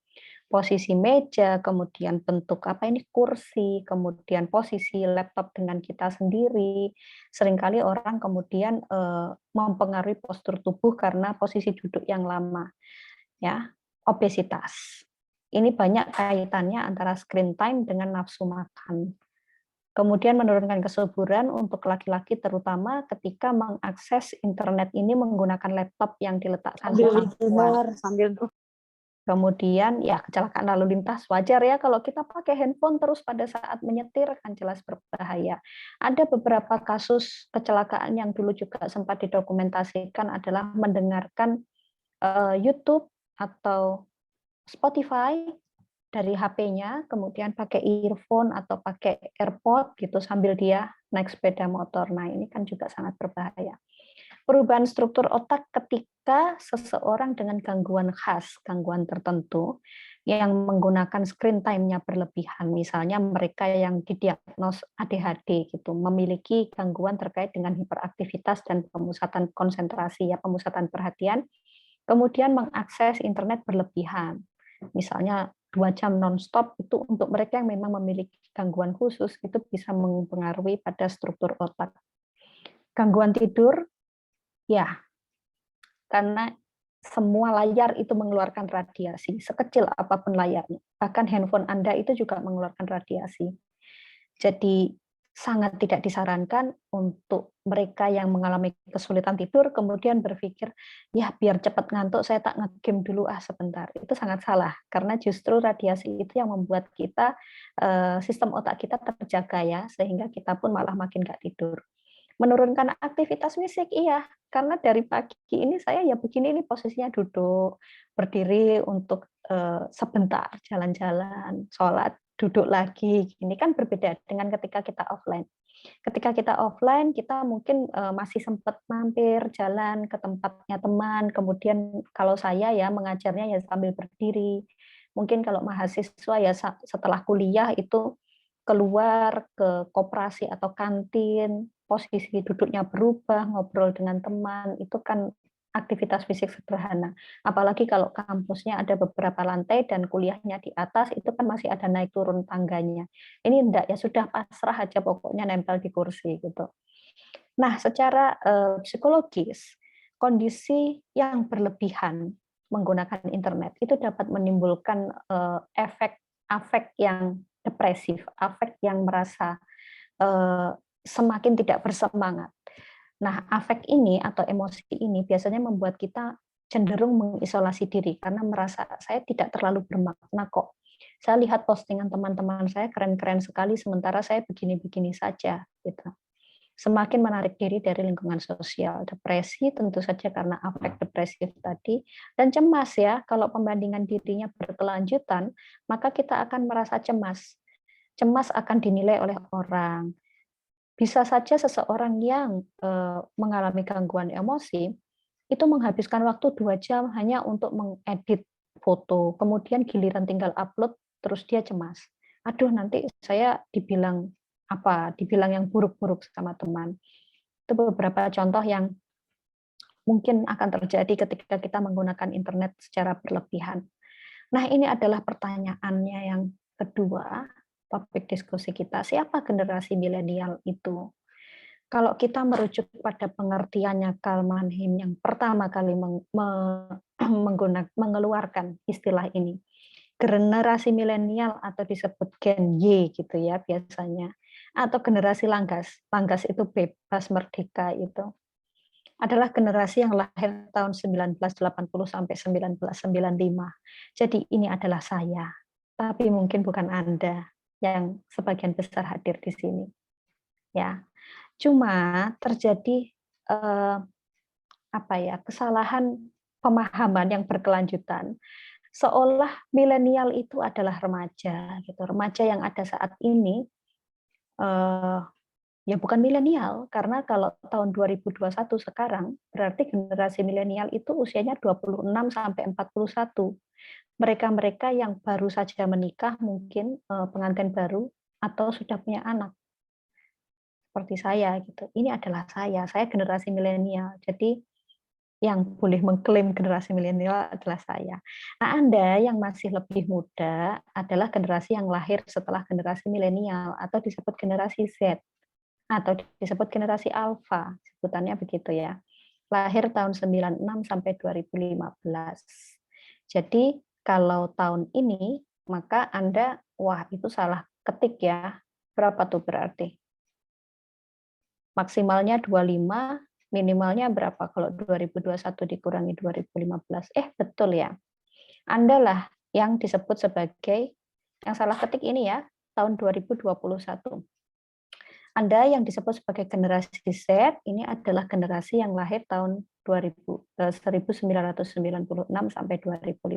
Posisi meja, kemudian bentuk kursi, kemudian posisi laptop dengan kita sendiri. Seringkali orang kemudian mempengaruhi postur tubuh karena posisi duduk yang lama. Ya, obesitas. Ini banyak kaitannya antara screen time dengan nafsu makan. Kemudian menurunkan kesuburan untuk laki-laki terutama ketika mengakses internet ini menggunakan laptop yang diletakkan di samping. Kemudian ya kecelakaan lalu lintas, wajar ya kalau kita pakai handphone terus pada saat menyetir kan jelas berbahaya. Ada beberapa kasus kecelakaan yang dulu juga sempat didokumentasikan adalah mendengarkan YouTube atau Spotify dari HP-nya, kemudian pakai earphone atau pakai AirPod gitu sambil dia naik sepeda motor. Nah, ini kan juga sangat berbahaya. Perubahan struktur otak ketika seseorang dengan gangguan khas, gangguan tertentu, yang menggunakan screen time-nya berlebihan, misalnya mereka yang didiagnos ADHD gitu, memiliki gangguan terkait dengan hiperaktivitas dan pemusatan konsentrasi ya, pemusatan perhatian, kemudian mengakses internet berlebihan, misalnya 2 jam non-stop, itu untuk mereka yang memang memiliki gangguan khusus itu bisa mempengaruhi pada struktur otak. Gangguan tidur, ya, karena semua layar itu mengeluarkan radiasi, sekecil apapun layarnya. Bahkan handphone Anda itu juga mengeluarkan radiasi. Jadi sangat tidak disarankan untuk mereka yang mengalami kesulitan tidur, kemudian berpikir, ya biar cepat ngantuk, saya tak nge-game dulu sebentar. Itu sangat salah, karena justru radiasi itu yang membuat kita, sistem otak kita terjaga ya, sehingga kita pun malah makin nggak tidur. Menurunkan aktivitas fisik, iya, karena dari pagi ini saya ya begini, ini posisinya duduk, berdiri untuk sebentar, jalan-jalan, sholat, duduk lagi, ini kan berbeda dengan ketika kita offline. Ketika kita offline, kita mungkin masih sempat mampir jalan ke tempatnya teman, kemudian kalau saya ya mengajarnya ya sambil berdiri. Mungkin kalau mahasiswa ya setelah kuliah itu keluar ke koperasi atau kantin, posisi duduknya berubah, ngobrol dengan teman, itu kan aktivitas fisik sederhana. Apalagi kalau kampusnya ada beberapa lantai dan kuliahnya di atas, itu kan masih ada naik turun tangganya. Ini enggak, ya sudah pasrah aja pokoknya nempel di kursi gitu. Nah, secara psikologis, kondisi yang berlebihan menggunakan internet itu dapat menimbulkan efek yang depresif, afek yang merasa semakin tidak bersemangat. Nah, afek ini atau emosi ini biasanya membuat kita cenderung mengisolasi diri karena merasa saya tidak terlalu bermakna kok. Saya lihat postingan teman-teman saya keren-keren sekali, sementara saya begini-begini saja. Gitu. Semakin menarik diri dari lingkungan sosial. Depresi tentu saja karena afek depresif tadi, dan cemas ya, kalau pembandingan dirinya berkelanjutan, maka kita akan merasa cemas. Cemas akan dinilai oleh orang. Bisa saja seseorang yang mengalami gangguan emosi, itu menghabiskan waktu 2 jam hanya untuk mengedit foto, kemudian giliran tinggal upload, terus dia cemas. Aduh, nanti saya dibilang yang buruk-buruk sama teman. Itu beberapa contoh yang mungkin akan terjadi ketika kita menggunakan internet secara berlebihan. Nah, ini adalah pertanyaannya yang kedua, topik diskusi kita, siapa generasi milenial itu? Kalau kita merujuk pada pengertiannya Karl Mannheim yang pertama kali mengeluarkan istilah ini, generasi milenial atau disebut Gen Y gitu ya biasanya, atau generasi langgas. Langgas itu bebas merdeka itu. Adalah generasi yang lahir tahun 1980 sampai 1995. Jadi ini adalah saya, tapi mungkin bukan Anda yang sebagian besar hadir di sini. Ya. Cuma terjadi kesalahan pemahaman yang berkelanjutan, seolah milenial itu adalah remaja, gitu. Remaja yang ada saat ini ya bukan milenial, karena kalau tahun 2021 sekarang berarti generasi milenial itu usianya 26 sampai 41. Mereka-mereka yang baru saja menikah, mungkin pengantin baru atau sudah punya anak. Seperti saya gitu. Ini adalah saya generasi milenial. Jadi yang boleh mengklaim generasi milenial adalah saya. Nah, Anda yang masih lebih muda adalah generasi yang lahir setelah generasi milenial atau disebut generasi Z atau disebut generasi alfa, sebutannya begitu ya. Lahir tahun 96 sampai 2015. Jadi kalau tahun ini maka Anda itu salah ketik ya. Berapa tuh berarti? Maksimalnya 25, minimalnya berapa kalau 2021 dikurangi 2015? Betul ya. Anda lah yang disebut sebagai, yang salah ketik ini ya, tahun 2021. Anda yang disebut sebagai generasi Z, ini adalah generasi yang lahir tahun 1996 sampai 2015.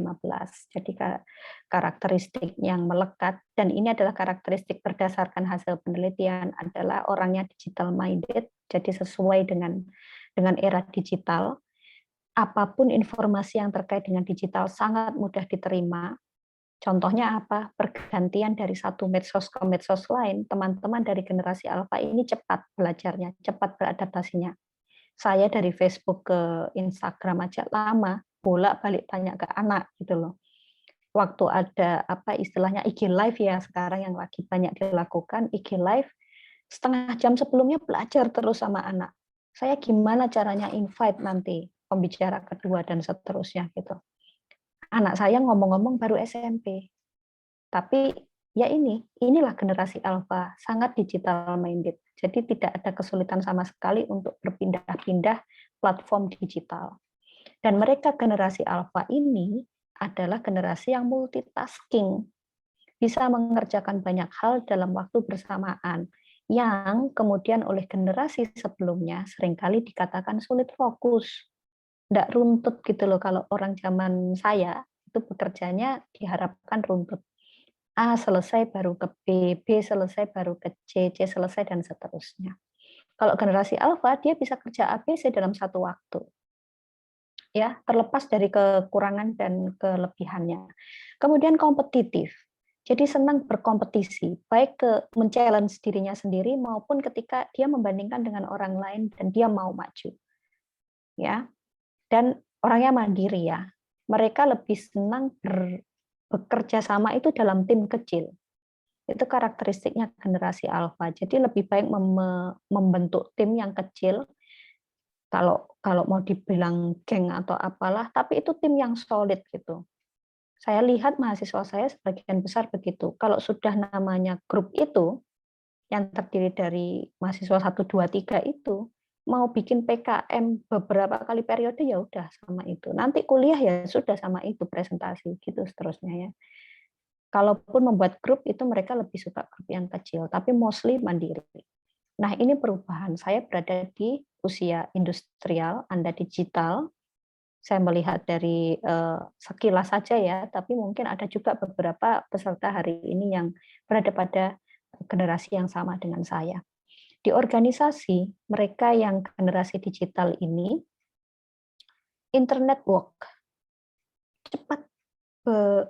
Jadi karakteristik yang melekat, dan ini adalah karakteristik berdasarkan hasil penelitian, adalah orangnya digital minded, jadi sesuai dengan era digital. Apapun informasi yang terkait dengan digital sangat mudah diterima. Contohnya apa? Pergantian dari satu medsos ke medsos lain, teman-teman dari generasi alfa ini cepat belajarnya, cepat beradaptasinya. Saya dari Facebook ke Instagram aja lama, bolak-balik tanya ke anak gitu loh. Waktu ada istilahnya IG Live ya sekarang yang lagi banyak dilakukan, IG Live, setengah jam sebelumnya belajar terus sama anak. Saya gimana caranya invite nanti pembicara kedua dan seterusnya gitu. Anak saya ngomong-ngomong baru SMP. Tapi ya inilah generasi alfa, sangat digital minded. Jadi tidak ada kesulitan sama sekali untuk berpindah-pindah platform digital. Dan mereka generasi alfa ini adalah generasi yang multitasking. Bisa mengerjakan banyak hal dalam waktu bersamaan, yang kemudian oleh generasi sebelumnya seringkali dikatakan sulit fokus. Nggak runtut gitu loh, kalau orang zaman saya itu bekerjanya diharapkan runtut. A selesai baru ke B, B selesai baru ke C, C selesai dan seterusnya. Kalau generasi alfa dia bisa kerja ABC dalam satu waktu. Ya, terlepas dari kekurangan dan kelebihannya. Kemudian kompetitif. Jadi senang berkompetisi, baik men-challenge dirinya sendiri maupun ketika dia membandingkan dengan orang lain dan dia mau maju. Ya. Dan orangnya mandiri ya. Mereka lebih senang bekerja sama itu dalam tim kecil. Itu karakteristiknya generasi alfa. Jadi lebih baik membentuk tim yang kecil. Kalau mau dibilang geng atau apalah, tapi itu tim yang solid gitu. Saya lihat mahasiswa saya sebagian besar begitu. Kalau sudah namanya grup itu, yang terdiri dari mahasiswa 1, 2, 3 itu mau bikin PKM beberapa kali periode ya udah sama itu. Nanti kuliah ya sudah sama itu presentasi gitu seterusnya ya. Kalaupun membuat grup itu mereka lebih suka grup yang kecil, tapi mostly mandiri. Nah, ini perubahan. Saya berada di usia industrial, Anda digital. Saya melihat dari sekilas saja ya, tapi mungkin ada juga beberapa peserta hari ini yang berada pada generasi yang sama dengan saya. Di organisasi, mereka yang generasi digital ini, internet work, cepat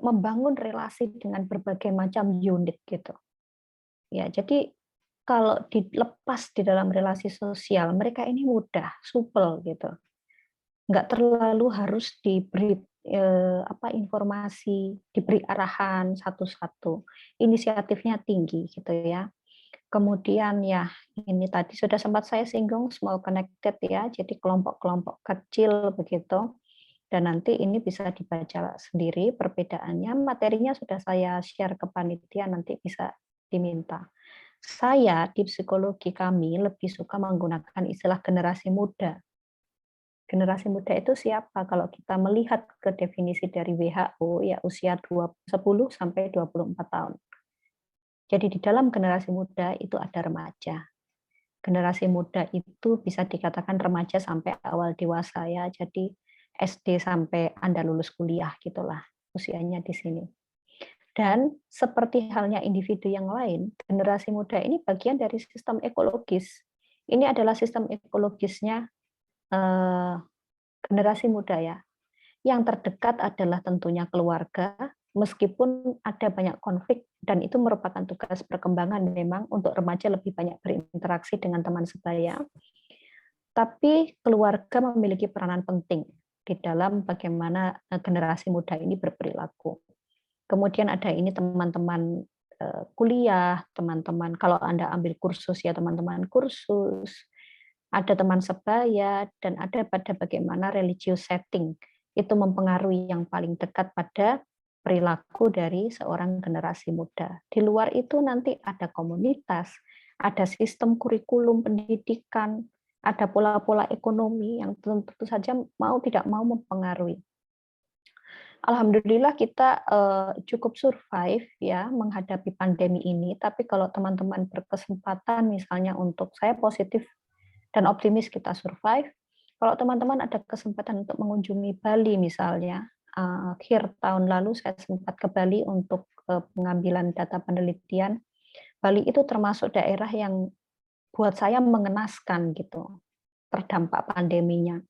membangun relasi dengan berbagai macam unit gitu. Ya, jadi kalau dilepas di dalam relasi sosial, mereka ini mudah, supel gitu. Nggak terlalu harus diberi informasi, diberi arahan satu-satu. Inisiatifnya tinggi gitu ya. Kemudian ya ini tadi sudah sempat saya singgung small connected ya, jadi kelompok-kelompok kecil begitu. Dan nanti ini bisa dibaca sendiri perbedaannya. Materinya sudah saya share ke panitia, nanti bisa diminta. Saya di psikologi kami lebih suka menggunakan istilah generasi muda. Generasi muda itu siapa? Kalau kita melihat ke definisi dari WHO, ya usia 10 sampai 24 tahun. Jadi di dalam generasi muda itu ada remaja. Generasi muda itu bisa dikatakan remaja sampai awal dewasa ya. Jadi SD sampai Anda lulus kuliah gitulah usianya di sini. Dan seperti halnya individu yang lain, generasi muda ini bagian dari sistem ekologis. Ini adalah sistem ekologisnya generasi muda ya. Yang terdekat adalah tentunya keluarga, meskipun ada banyak konflik dan itu merupakan tugas perkembangan memang untuk remaja lebih banyak berinteraksi dengan teman sebaya. Tapi keluarga memiliki peranan penting di dalam bagaimana generasi muda ini berperilaku. Kemudian ada ini teman-teman kuliah, teman-teman kalau Anda ambil kursus ya teman-teman kursus, ada teman sebaya, dan ada pada bagaimana religious setting itu mempengaruhi yang paling dekat pada perilaku dari seorang generasi muda. Di luar itu nanti ada komunitas, ada sistem kurikulum pendidikan, ada pola-pola ekonomi yang tentu saja mau tidak mau mempengaruhi. Alhamdulillah kita cukup survive ya menghadapi pandemi ini, tapi kalau teman-teman berkesempatan misalnya untuk saya positif dan optimis kita survive. Kalau teman-teman ada kesempatan untuk mengunjungi Bali misalnya, akhir tahun lalu saya sempat ke Bali untuk pengambilan data penelitian. Bali itu termasuk daerah yang buat saya mengenaskan gitu, terdampak pandeminya.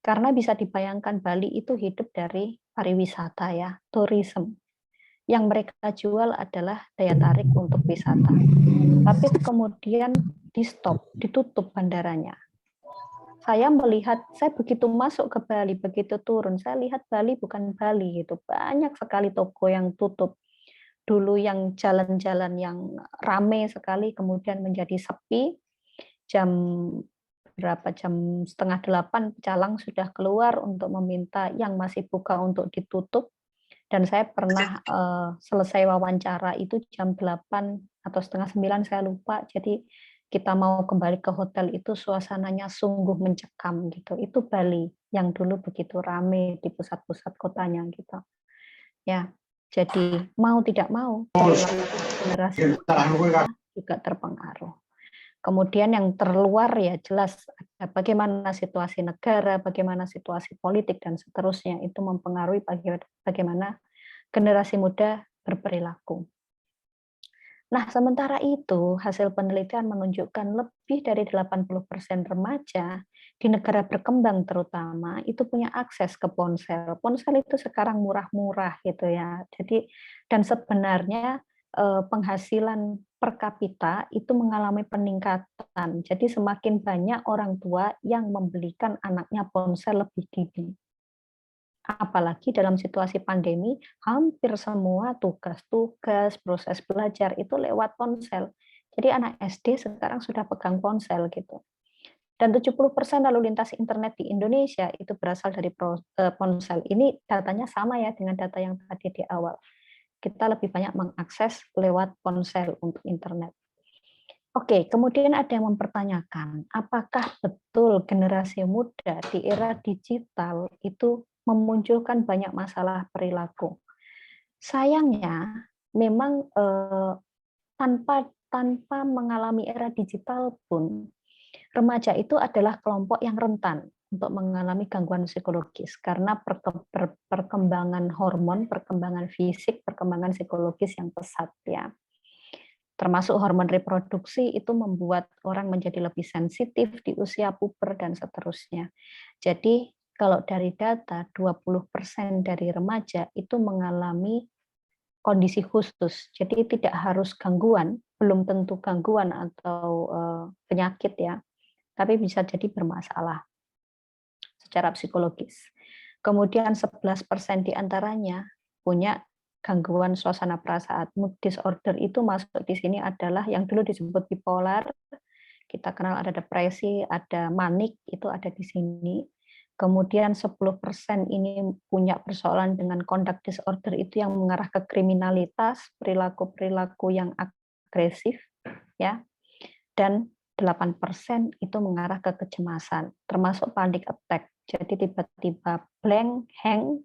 Karena bisa dibayangkan Bali itu hidup dari pariwisata ya, tourism. Yang mereka jual adalah daya tarik untuk wisata. Tapi kemudian di-stop, ditutup bandaranya. Saya melihat, saya begitu masuk ke Bali, begitu turun, saya lihat Bali bukan Bali gitu. Banyak sekali toko yang tutup. Dulu yang jalan-jalan yang ramai sekali, kemudian menjadi sepi. Jam 7:30 pecalang sudah keluar untuk meminta yang masih buka untuk ditutup. Dan saya pernah selesai wawancara itu jam 8 atau setengah 9, saya lupa. Jadi kita mau kembali ke hotel itu suasananya sungguh mencekam gitu. Itu Bali yang dulu begitu ramai di pusat-pusat kotanya gitu. Ya, jadi mau tidak mau generasi juga terpengaruh. Kemudian yang terluar ya jelas bagaimana situasi negara, bagaimana situasi politik dan seterusnya itu mempengaruhi bagaimana generasi muda berperilaku. Nah, sementara itu hasil penelitian menunjukkan lebih dari 80% remaja di negara berkembang terutama itu punya akses ke ponsel. Ponsel itu sekarang murah-murah gitu ya. Jadi dan sebenarnya penghasilan per kapita itu mengalami peningkatan. Jadi semakin banyak orang tua yang membelikan anaknya ponsel lebih dini. Apalagi dalam situasi pandemi, hampir semua tugas-tugas, proses belajar itu lewat ponsel. Jadi anak SD sekarang sudah pegang ponsel gitu. Dan 70% lalu lintas internet di Indonesia itu berasal dari ponsel. Ini datanya sama ya dengan data yang tadi di awal. Kita lebih banyak mengakses lewat ponsel untuk internet. Oke, kemudian ada yang mempertanyakan, apakah betul generasi muda di era digital itu memunculkan banyak masalah perilaku? Sayangnya, memang tanpa tanpa mengalami era digital pun, remaja itu adalah kelompok yang rentan untuk mengalami gangguan psikologis karena perkembangan hormon, perkembangan fisik, perkembangan psikologis yang pesat ya. Termasuk hormon reproduksi itu membuat orang menjadi lebih sensitif di usia puber dan seterusnya. Jadi kalau dari data 20% dari remaja itu mengalami kondisi khusus. Jadi tidak harus gangguan, belum tentu gangguan atau penyakit ya, tapi bisa jadi bermasalah secara psikologis. Kemudian 11% diantaranya punya gangguan suasana perasaan. Mood disorder itu masuk di sini adalah yang dulu disebut bipolar. Kita kenal ada depresi, ada manik, itu ada di sini. Kemudian 10% ini punya persoalan dengan conduct disorder itu yang mengarah ke kriminalitas, perilaku-perilaku yang agresif, ya. Dan 8% itu mengarah ke kecemasan, termasuk panic attack. Jadi tiba-tiba blank, hang,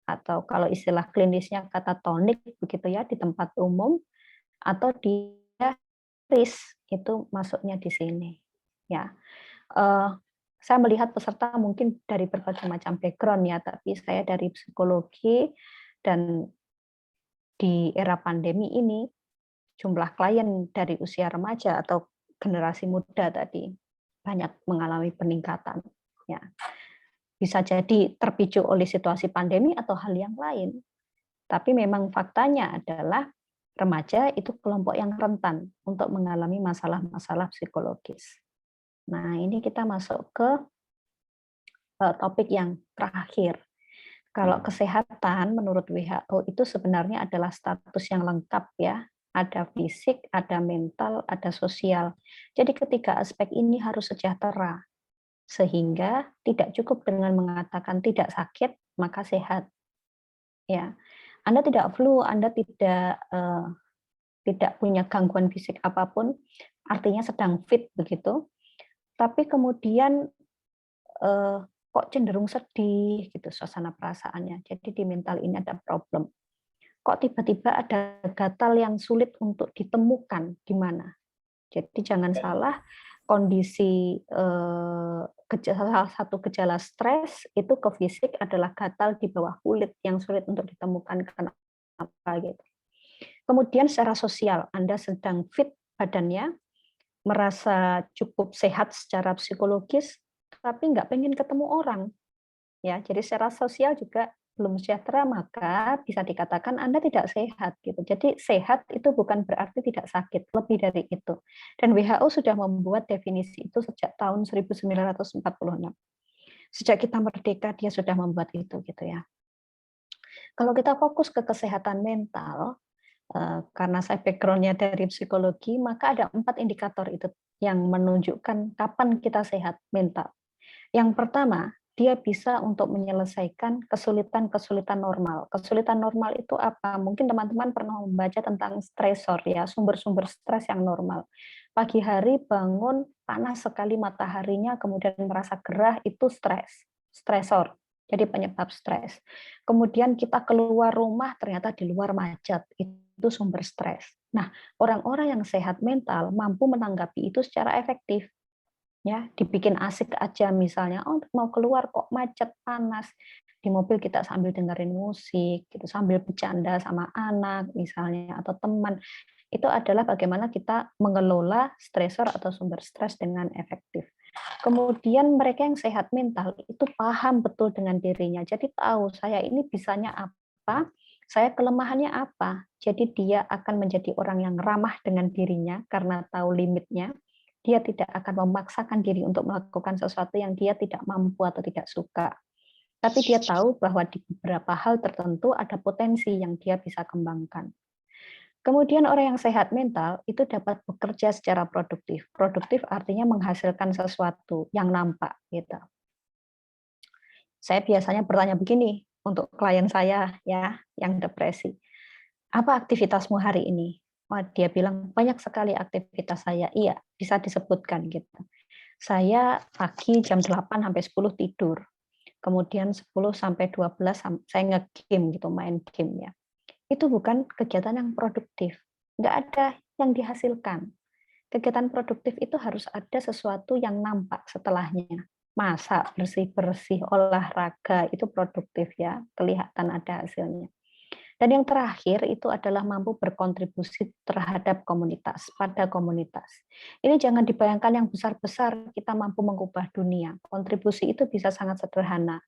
atau kalau istilah klinisnya katatonik begitu ya di tempat umum, atau dia freeze itu masuknya di sini ya. Saya melihat peserta mungkin dari berbagai macam background ya, tapi saya dari psikologi dan di era pandemi ini jumlah klien dari usia remaja atau generasi muda tadi banyak mengalami peningkatan ya. Bisa jadi terpicu oleh situasi pandemi atau hal yang lain. Tapi memang faktanya adalah remaja itu kelompok yang rentan untuk mengalami masalah-masalah psikologis. Nah, ini kita masuk ke topik yang terakhir. Kalau kesehatan menurut WHO itu sebenarnya adalah status yang lengkap ya. Ada fisik, ada mental, ada sosial. Jadi ketiga aspek ini harus sejahtera. Sehingga tidak cukup dengan mengatakan tidak sakit, maka sehat. Ya, Anda tidak flu, Anda tidak punya gangguan fisik apapun, artinya sedang fit begitu. Tapi kemudian kok cenderung sedih gitu suasana perasaannya. Jadi di mental ini ada problem. Kok tiba-tiba ada gatal yang sulit untuk ditemukan di mana? Jadi jangan salah, kondisi salah satu gejala stres itu ke fisik adalah gatal di bawah kulit yang sulit untuk ditemukan kenapa gitu. Kemudian secara sosial, Anda sedang fit badannya, merasa cukup sehat secara psikologis, tapi nggak pengen ketemu orang. Ya, jadi secara sosial juga belum sejahtera, maka bisa dikatakan Anda tidak sehat gitu. Jadi sehat itu bukan berarti tidak sakit, lebih dari itu. Dan WHO sudah membuat definisi itu sejak tahun 1946. Sejak kita merdeka dia sudah membuat itu gitu ya. Kalau kita fokus ke kesehatan mental, karena saya background-nya dari psikologi, maka ada 4 indikator itu yang menunjukkan kapan kita sehat mental. Yang pertama, dia bisa untuk menyelesaikan kesulitan-kesulitan normal. Kesulitan normal itu apa? Mungkin teman-teman pernah membaca tentang stresor ya, sumber-sumber stres yang normal. Pagi hari bangun, panas sekali mataharinya, kemudian merasa gerah, itu stresor. Jadi penyebab stres. Kemudian kita keluar rumah, ternyata di luar macet, itu sumber stres. Nah, orang-orang yang sehat mental mampu menanggapi itu secara efektif. Ya, dibikin asik aja misalnya, oh mau keluar kok macet panas, di mobil kita sambil dengerin musik gitu, sambil bercanda sama anak misalnya atau teman, itu adalah bagaimana kita mengelola stresor atau sumber stres dengan efektif. Kemudian mereka yang sehat mental itu paham betul dengan dirinya, jadi tahu saya ini bisanya apa, saya kelemahannya apa, jadi dia akan menjadi orang yang ramah dengan dirinya karena tahu limitnya. Dia tidak akan memaksakan diri untuk melakukan sesuatu yang dia tidak mampu atau tidak suka. Tapi dia tahu bahwa di beberapa hal tertentu ada potensi yang dia bisa kembangkan. Kemudian orang yang sehat mental itu dapat bekerja secara produktif. Produktif artinya menghasilkan sesuatu yang nampak gitu. Saya biasanya bertanya begini untuk klien saya ya yang depresi. Apa aktivitasmu hari ini? Wah, dia bilang banyak sekali aktivitas saya. Iya, bisa disebutkan gitu. Saya pagi jam 8 sampai 10 tidur. Kemudian 10 sampai 12 saya nge-game gitu, main game ya. Itu bukan kegiatan yang produktif. Nggak ada yang dihasilkan. Kegiatan produktif itu harus ada sesuatu yang nampak setelahnya. Masak, bersih-bersih, olahraga, itu produktif ya, kelihatan ada hasilnya. Dan yang terakhir itu adalah mampu berkontribusi terhadap komunitas, pada komunitas. Ini jangan dibayangkan yang besar-besar kita mampu mengubah dunia. Kontribusi itu bisa sangat sederhana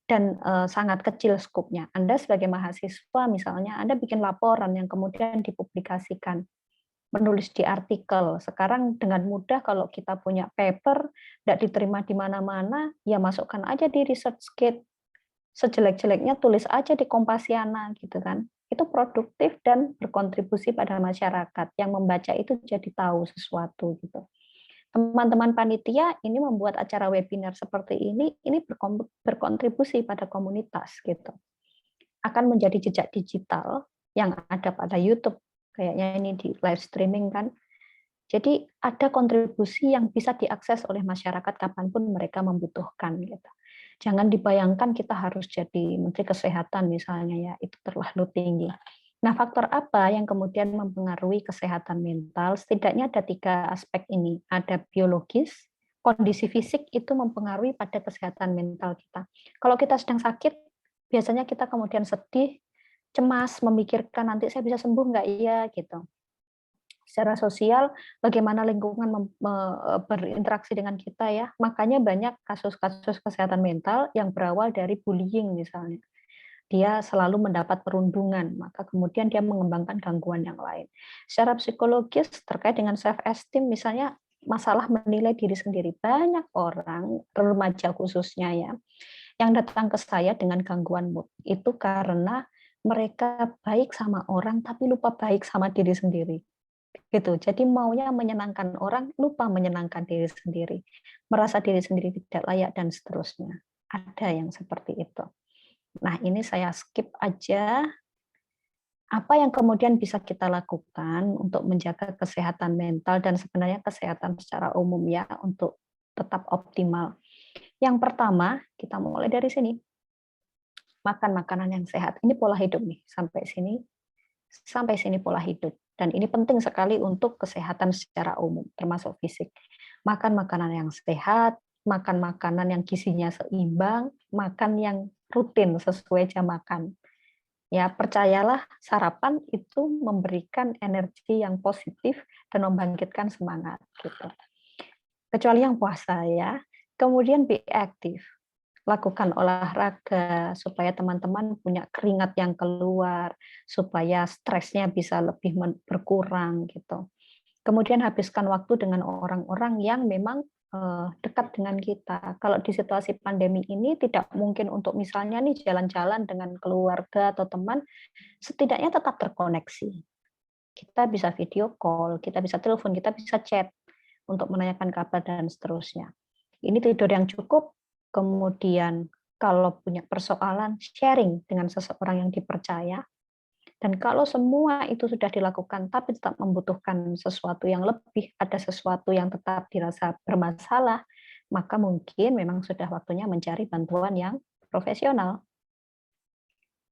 dan sangat kecil skupnya. Anda sebagai mahasiswa misalnya, Anda bikin laporan yang kemudian dipublikasikan, menulis di artikel. Sekarang dengan mudah kalau kita punya paper, tidak diterima di mana-mana, ya masukkan aja di ResearchGate. Sejelek-jeleknya tulis aja di Kompasiana gitu kan. Itu produktif dan berkontribusi pada masyarakat. Yang membaca itu jadi tahu sesuatu gitu. Teman-teman panitia ini membuat acara webinar seperti ini berkontribusi pada komunitas gitu. Akan menjadi jejak digital yang ada pada YouTube. Kayaknya ini di live streaming kan. Jadi ada kontribusi yang bisa diakses oleh masyarakat kapanpun mereka membutuhkan gitu. Jangan dibayangkan kita harus jadi Menteri Kesehatan misalnya ya, itu terlalu tinggi. Nah, faktor apa yang kemudian mempengaruhi kesehatan mental? Setidaknya ada 3 aspek ini. Ada biologis, kondisi fisik itu mempengaruhi pada kesehatan mental kita. Kalau kita sedang sakit, biasanya kita kemudian sedih, cemas, memikirkan nanti saya bisa sembuh nggak ya gitu. Secara sosial, bagaimana lingkungan berinteraksi dengan kita ya. Makanya banyak kasus-kasus kesehatan mental yang berawal dari bullying misalnya. Dia selalu mendapat perundungan, maka kemudian dia mengembangkan gangguan yang lain. Secara psikologis terkait dengan self-esteem misalnya, masalah menilai diri sendiri. Banyak orang, remaja khususnya ya, yang datang ke saya dengan gangguan mood. Itu karena mereka baik sama orang, tapi lupa baik sama diri sendiri. Gitu. Jadi maunya menyenangkan orang, lupa menyenangkan diri sendiri. Merasa diri sendiri tidak layak dan seterusnya. Ada yang seperti itu. Nah, ini saya skip aja. Apa yang kemudian bisa kita lakukan untuk menjaga kesehatan mental dan sebenarnya kesehatan secara umum ya untuk tetap optimal. Yang pertama, kita mulai dari sini. Makan makanan yang sehat. Ini pola hidup nih, sampai sini pola hidup. Dan ini penting sekali untuk kesehatan secara umum, termasuk fisik. Makan makanan yang sehat, makan makanan yang gizinya seimbang, makan yang rutin sesuai jam makan. Ya, percayalah sarapan itu memberikan energi yang positif dan membangkitkan semangat gitu. Kecuali yang puasa ya. Kemudian be aktif. Lakukan olahraga supaya teman-teman punya keringat yang keluar, supaya stresnya bisa lebih berkurang gitu. Kemudian habiskan waktu dengan orang-orang yang memang dekat dengan kita. Kalau di situasi pandemi ini tidak mungkin untuk misalnya nih jalan-jalan dengan keluarga atau teman, setidaknya tetap terkoneksi. Kita bisa video call, kita bisa telepon, kita bisa chat untuk menanyakan kabar dan seterusnya. Ini tidur yang cukup, kemudian kalau punya persoalan, sharing dengan seseorang yang dipercaya. Dan kalau semua itu sudah dilakukan, tapi tetap membutuhkan sesuatu yang lebih, ada sesuatu yang tetap dirasa bermasalah, maka mungkin memang sudah waktunya mencari bantuan yang profesional.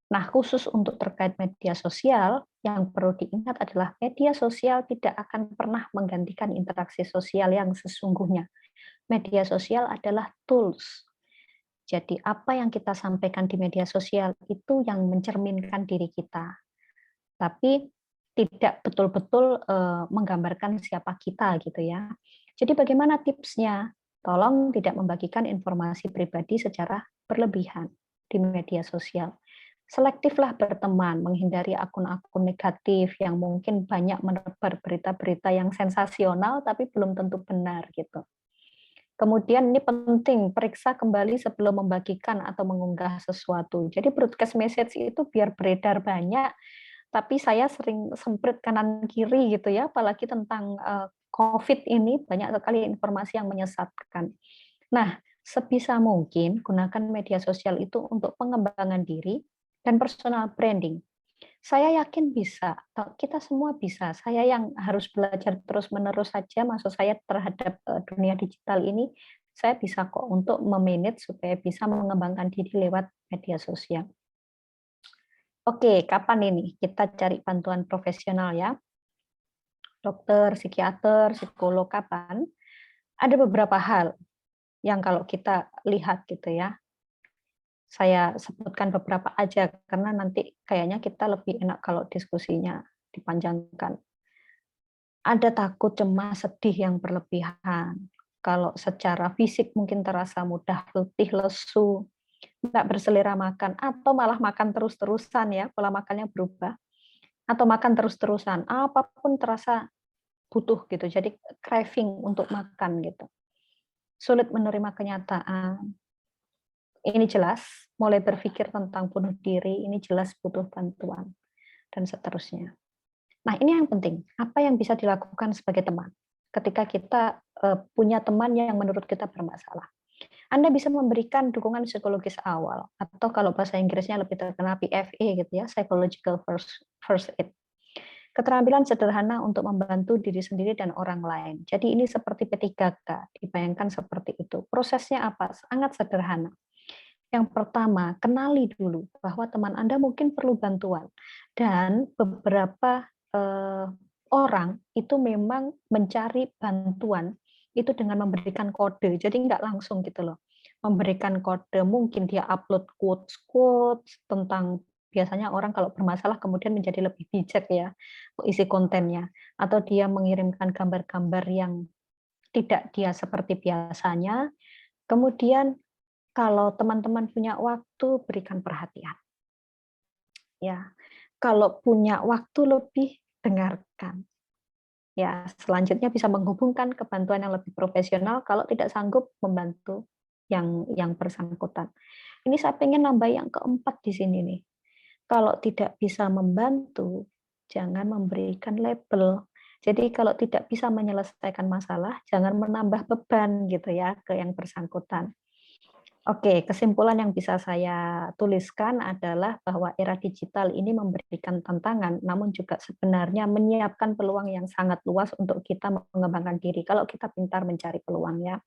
Nah, khusus untuk terkait media sosial, yang perlu diingat adalah media sosial tidak akan pernah menggantikan interaksi sosial yang sesungguhnya. Media sosial adalah tools. Jadi apa yang kita sampaikan di media sosial itu yang mencerminkan diri kita. Tapi tidak betul-betul menggambarkan siapa kita gitu ya. Jadi bagaimana tipsnya? Tolong tidak membagikan informasi pribadi secara berlebihan di media sosial. Selektiflah berteman, menghindari akun-akun negatif yang mungkin banyak menebar berita-berita yang sensasional tapi belum tentu benar gitu. Kemudian ini penting, periksa kembali sebelum membagikan atau mengunggah sesuatu. Jadi broadcast message itu biar beredar banyak, tapi saya sering semprit kanan kiri gitu ya, apalagi tentang COVID ini banyak sekali informasi yang menyesatkan. Nah, sebisa mungkin gunakan media sosial itu untuk pengembangan diri dan personal branding. Saya yakin bisa, kita semua bisa. Saya yang harus belajar terus-menerus saja, maksud saya terhadap dunia digital ini, saya bisa kok untuk memanage supaya bisa mengembangkan diri lewat media sosial. Oke, kapan ini kita cari bantuan profesional ya? Dokter, psikiater, psikolog, kapan? Ada beberapa hal yang kalau kita lihat gitu ya, saya sebutkan beberapa aja karena nanti kayaknya kita lebih enak kalau diskusinya dipanjangkan. Ada takut, cemas, sedih yang berlebihan. Kalau secara fisik mungkin terasa mudah letih, lesu, nggak berselera makan, atau malah makan terus-terusan ya, pola makannya berubah, atau makan terus-terusan, apapun terasa butuh gitu, jadi craving untuk makan gitu. Sulit menerima kenyataan, ini jelas, mulai berpikir tentang bunuh diri, ini jelas butuh bantuan, dan seterusnya. Nah, ini yang penting, apa yang bisa dilakukan sebagai teman ketika kita punya teman yang menurut kita bermasalah. Anda bisa memberikan dukungan psikologis awal, atau kalau bahasa Inggrisnya lebih terkenal PFA gitu ya, Psychological First Aid. Keterampilan sederhana untuk membantu diri sendiri dan orang lain. Jadi ini seperti P3K, dibayangkan seperti itu. Prosesnya apa? Sangat sederhana. Yang pertama, kenali dulu bahwa teman Anda mungkin perlu bantuan. Dan beberapa orang itu memang mencari bantuan itu dengan memberikan kode. Jadi nggak langsung gitu loh. Memberikan kode, mungkin dia upload quotes-quotes tentang, biasanya orang kalau bermasalah kemudian menjadi lebih bijak ya isi kontennya. Atau dia mengirimkan gambar-gambar yang tidak dia seperti biasanya. Kemudian kalau teman-teman punya waktu, berikan perhatian. Ya, kalau punya waktu lebih, dengarkan. Ya, selanjutnya bisa menghubungkan ke bantuan yang lebih profesional kalau tidak sanggup membantu yang bersangkutan. Ini saya pengen nambah yang keempat di sini nih. Kalau tidak bisa membantu, jangan memberikan label. Jadi kalau tidak bisa menyelesaikan masalah, jangan menambah beban gitu ya ke yang bersangkutan. Oke, kesimpulan yang bisa saya tuliskan adalah bahwa era digital ini memberikan tantangan, namun juga sebenarnya menyiapkan peluang yang sangat luas untuk kita mengembangkan diri, kalau kita pintar mencari peluangnya.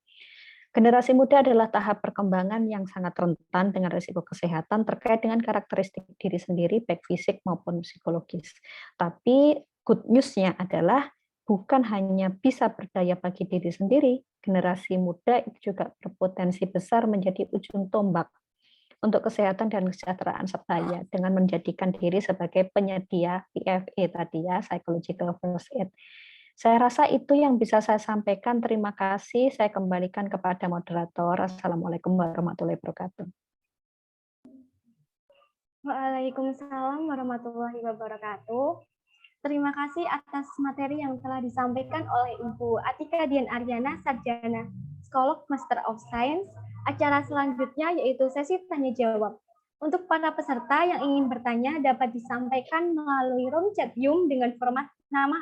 Generasi muda adalah tahap perkembangan yang sangat rentan dengan risiko kesehatan terkait dengan karakteristik diri sendiri, baik fisik maupun psikologis. Tapi good news-nya adalah bukan hanya bisa berdaya bagi diri sendiri, generasi muda itu juga berpotensi besar menjadi ujung tombak untuk kesehatan dan kesejahteraan sebaya dengan menjadikan diri sebagai penyedia PFA tadi ya, Psychological First Aid. Saya rasa itu yang bisa saya sampaikan. Terima kasih. Saya kembalikan kepada moderator. Assalamualaikum warahmatullahi wabarakatuh. Waalaikumsalam warahmatullahi wabarakatuh. Terima kasih atas materi yang telah disampaikan oleh Ibu Atika Dian Aryana, Sarjana Psikolog Master of Science. Acara selanjutnya yaitu sesi tanya jawab. Untuk para peserta yang ingin bertanya dapat disampaikan melalui room chat Zoom dengan format nama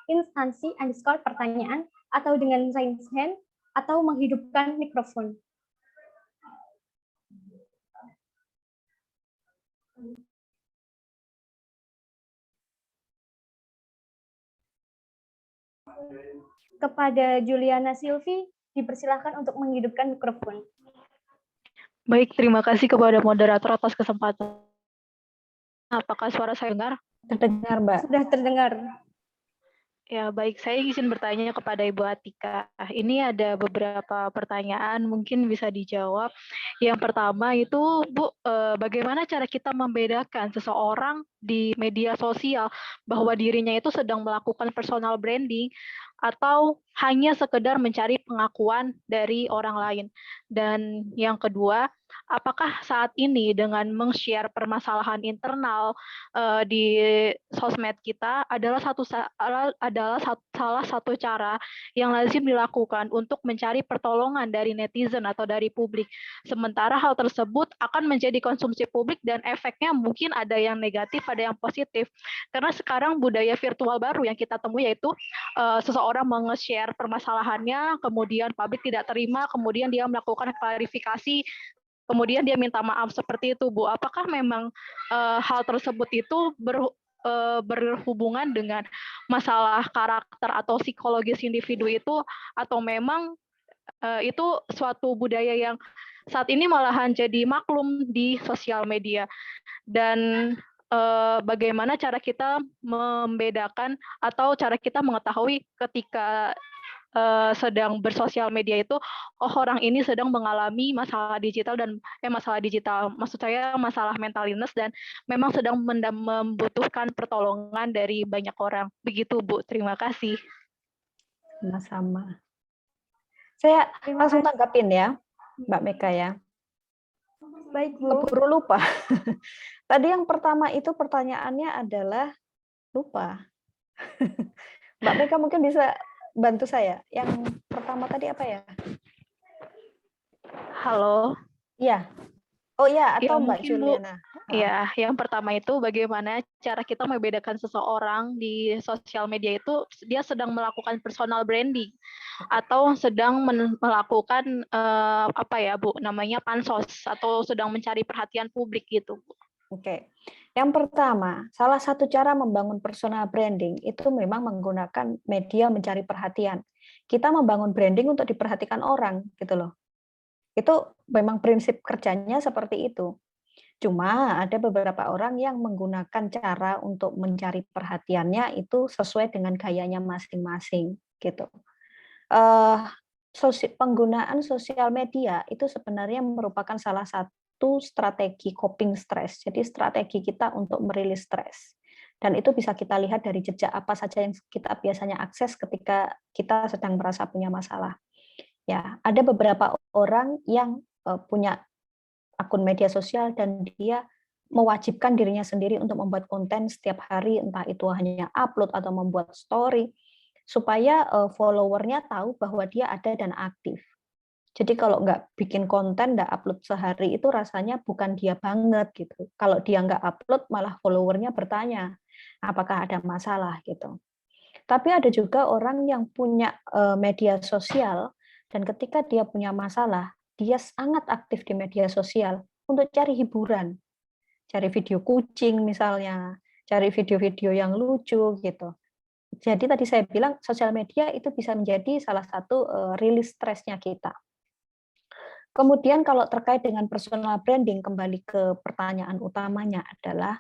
instansi pertanyaan atau dengan raise hand atau menghidupkan mikrofon. Kepada Juliana Silvi, dipersilakan untuk menghidupkan mikrofon. Baik, terima kasih kepada moderator atas kesempatan. Apakah suara saya dengar? Terdengar, Mbak. Sudah terdengar. Ya, baik. Saya izin bertanya kepada Ibu Atika. Ini ada beberapa pertanyaan, mungkin bisa dijawab. Yang pertama itu, Bu, bagaimana cara kita membedakan seseorang di media sosial bahwa dirinya itu sedang melakukan personal branding atau hanya sekedar mencari pengakuan dari orang lain? Dan yang kedua, apakah saat ini dengan meng-share permasalahan internal di sosmed kita adalah salah satu cara yang lazim dilakukan untuk mencari pertolongan dari netizen atau dari publik. Sementara hal tersebut akan menjadi konsumsi publik dan efeknya mungkin ada yang negatif, ada yang positif. Karena sekarang budaya virtual baru yang kita temui yaitu seseorang meng-share permasalahannya, kemudian publik tidak terima, kemudian dia melakukan klarifikasi kemudian dia minta maaf seperti itu, Bu. Apakah memang hal tersebut itu berhubungan dengan masalah karakter atau psikologis individu itu, atau memang itu suatu budaya yang saat ini malahan jadi maklum di sosial media? Dan bagaimana cara kita membedakan atau cara kita mengetahui ketika sedang bersosial media itu, oh orang ini sedang mengalami masalah digital dan masalah digital, maksud saya masalah mental illness dan memang sedang membutuhkan pertolongan dari banyak orang. Begitu, Bu. Terima kasih. Sama-sama. Saya langsung tanggapin ya, Mbak Mega ya. Baik, Bu. Keburu lupa. Tadi yang pertama itu pertanyaannya adalah lupa. Mbak Mega mungkin bisa bantu saya. Yang pertama tadi apa ya? Halo. Iya. Oh iya, atau Ya, Mbak mungkin, Bu. Juliana. Ya, yang pertama itu bagaimana cara kita membedakan seseorang di sosial media itu dia sedang melakukan personal branding atau sedang melakukan apa ya, Bu, namanya pansos atau sedang mencari perhatian publik gitu, Bu. Oke. Yang pertama, salah satu cara membangun personal branding itu memang menggunakan media mencari perhatian. Kita membangun branding untuk diperhatikan orang, gitu loh. Itu memang prinsip kerjanya seperti itu. Cuma ada beberapa orang yang menggunakan cara untuk mencari perhatiannya itu sesuai dengan gayanya masing-masing, gitu. Penggunaan sosial media itu sebenarnya merupakan salah satu strategi coping stres. Jadi strategi kita untuk merilis stres. Dan itu bisa kita lihat dari jejak apa saja yang kita biasanya akses ketika kita sedang merasa punya masalah. Ya, ada beberapa orang yang punya akun media sosial dan dia mewajibkan dirinya sendiri untuk membuat konten setiap hari, entah itu hanya upload atau membuat story, supaya followernya tahu bahwa dia ada dan aktif. Jadi kalau nggak bikin konten, nggak upload sehari, itu rasanya bukan dia banget gitu. Kalau dia nggak upload, malah followernya bertanya, apakah ada masalah gitu. Tapi ada juga orang yang punya media sosial, dan ketika dia punya masalah, dia sangat aktif di media sosial untuk cari hiburan. Cari video kucing misalnya, cari video-video yang lucu gitu. Jadi tadi saya bilang sosial media itu bisa menjadi salah satu rilis stresnya kita. Kemudian kalau terkait dengan personal branding, kembali ke pertanyaan utamanya adalah,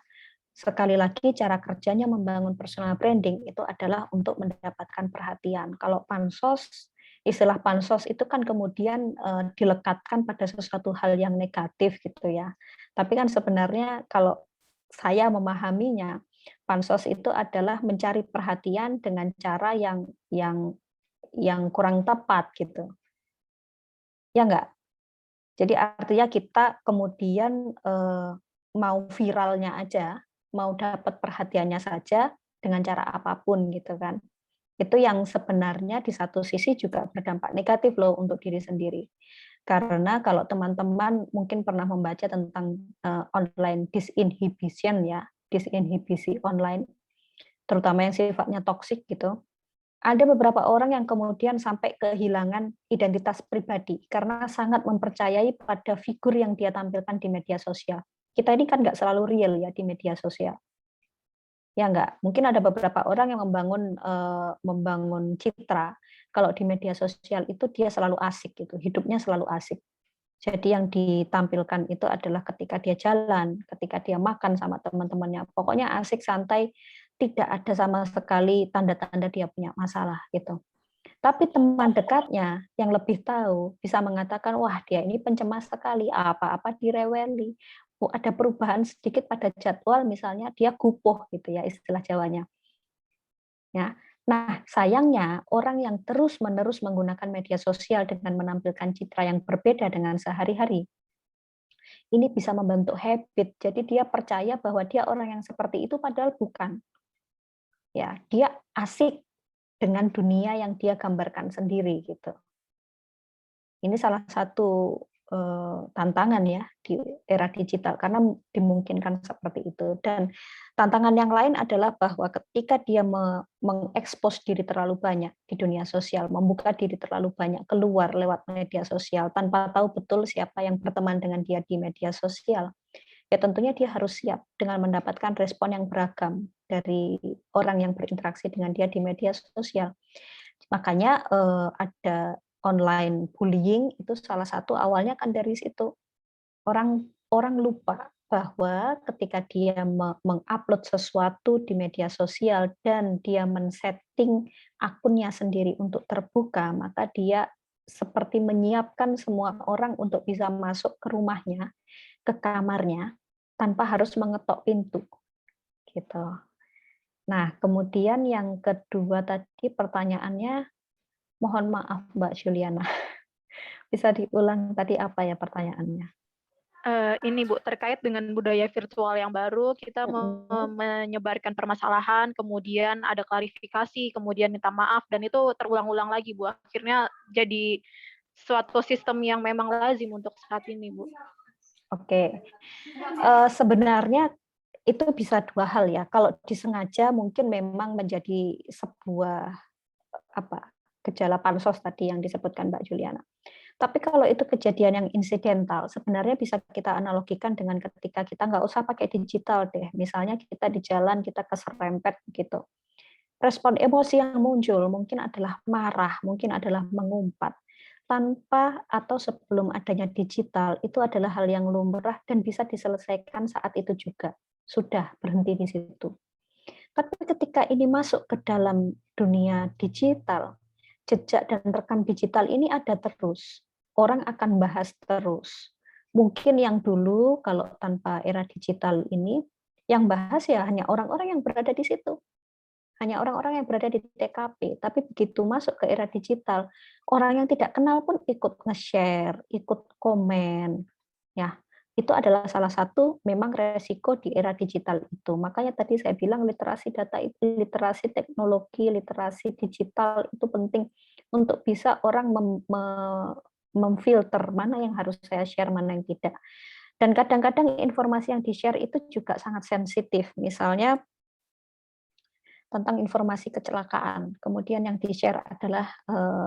sekali lagi cara kerjanya membangun personal branding itu adalah untuk mendapatkan perhatian. Kalau pansos, istilah pansos itu kan kemudian dilekatkan pada sesuatu hal yang negatif gitu ya. Tapi kan sebenarnya kalau saya memahaminya, pansos itu adalah mencari perhatian dengan cara yang kurang tepat gitu. Ya enggak? Jadi artinya kita kemudian mau viralnya aja, mau dapat perhatiannya saja dengan cara apapun gitu kan. Itu yang sebenarnya di satu sisi juga berdampak negatif loh untuk diri sendiri. Karena kalau teman-teman mungkin pernah membaca tentang online disinhibition ya, disinhibisi online, terutama yang sifatnya toksik gitu. Ada beberapa orang yang kemudian sampai kehilangan identitas pribadi karena sangat mempercayai pada figur yang dia tampilkan di media sosial. Kita ini kan nggak selalu real ya di media sosial. Ya enggak, mungkin ada beberapa orang yang membangun citra kalau di media sosial itu dia selalu asik gitu, hidupnya selalu asik. Jadi yang ditampilkan itu adalah ketika dia jalan, ketika dia makan sama teman-temannya, pokoknya asik, santai, tidak ada sama sekali tanda-tanda dia punya masalah gitu. Tapi teman dekatnya yang lebih tahu bisa mengatakan, wah dia ini pencemas sekali, apa-apa direweli. Ada perubahan sedikit pada jadwal, misalnya dia gupuh gitu ya istilah Jawanya. Ya. Nah, sayangnya orang yang terus-menerus menggunakan media sosial dengan menampilkan citra yang berbeda dengan sehari-hari, ini bisa membentuk habit. Jadi dia percaya bahwa dia orang yang seperti itu padahal bukan. Ya, dia asik dengan dunia yang dia gambarkan sendiri gitu. Ini salah satu tantangan ya di era digital karena dimungkinkan seperti itu. Dan tantangan yang lain adalah bahwa ketika dia mengekspos diri terlalu banyak di dunia sosial, membuka diri terlalu banyak keluar lewat media sosial tanpa tahu betul siapa yang berteman dengan dia di media sosial, ya tentunya dia harus siap dengan mendapatkan respon yang beragam dari orang yang berinteraksi dengan dia di media sosial. Makanya ada online bullying itu salah satu awalnya kan dari situ. Orang lupa bahwa ketika dia mengupload sesuatu di media sosial dan dia men-setting akunnya sendiri untuk terbuka, maka dia seperti menyiapkan semua orang untuk bisa masuk ke rumahnya, ke kamarnya, tanpa harus mengetok pintu. Gitu. Nah, kemudian yang kedua tadi pertanyaannya, mohon maaf Mbak Juliana. Bisa diulang tadi apa ya pertanyaannya? Ini Bu, terkait dengan budaya virtual yang baru, kita menyebarkan permasalahan, kemudian ada klarifikasi, kemudian minta maaf, dan itu terulang-ulang lagi Bu. Akhirnya jadi suatu sistem yang memang lazim untuk saat ini Bu. Oke, sebenarnya itu bisa dua hal ya. Kalau disengaja mungkin memang menjadi sebuah gejala pansos tadi yang disebutkan Mbak Juliana. Tapi kalau itu kejadian yang insidental, sebenarnya bisa kita analogikan dengan ketika kita nggak usah pakai digital deh. Misalnya kita di jalan, kita keserempet gitu. Respon emosi yang muncul mungkin adalah marah, mungkin adalah mengumpat. Tanpa atau sebelum adanya digital, itu adalah hal yang lumrah dan bisa diselesaikan saat itu juga. Sudah berhenti di situ. Tapi ketika ini masuk ke dalam dunia digital, jejak dan rekam digital ini ada terus. Orang akan bahas terus. Mungkin yang dulu kalau tanpa era digital ini, yang bahas ya hanya orang-orang yang berada di situ. Hanya orang-orang yang berada di TKP. Tapi begitu masuk ke era digital, orang yang tidak kenal pun ikut nge-share, ikut komen. Ya, itu adalah salah satu memang resiko di era digital itu. Makanya tadi saya bilang literasi data itu, literasi teknologi, literasi digital itu penting untuk bisa orang memfilter mana yang harus saya share, mana yang tidak. Dan kadang-kadang informasi yang di-share itu juga sangat sensitif. Misalnya tentang informasi kecelakaan. Kemudian yang di-share adalah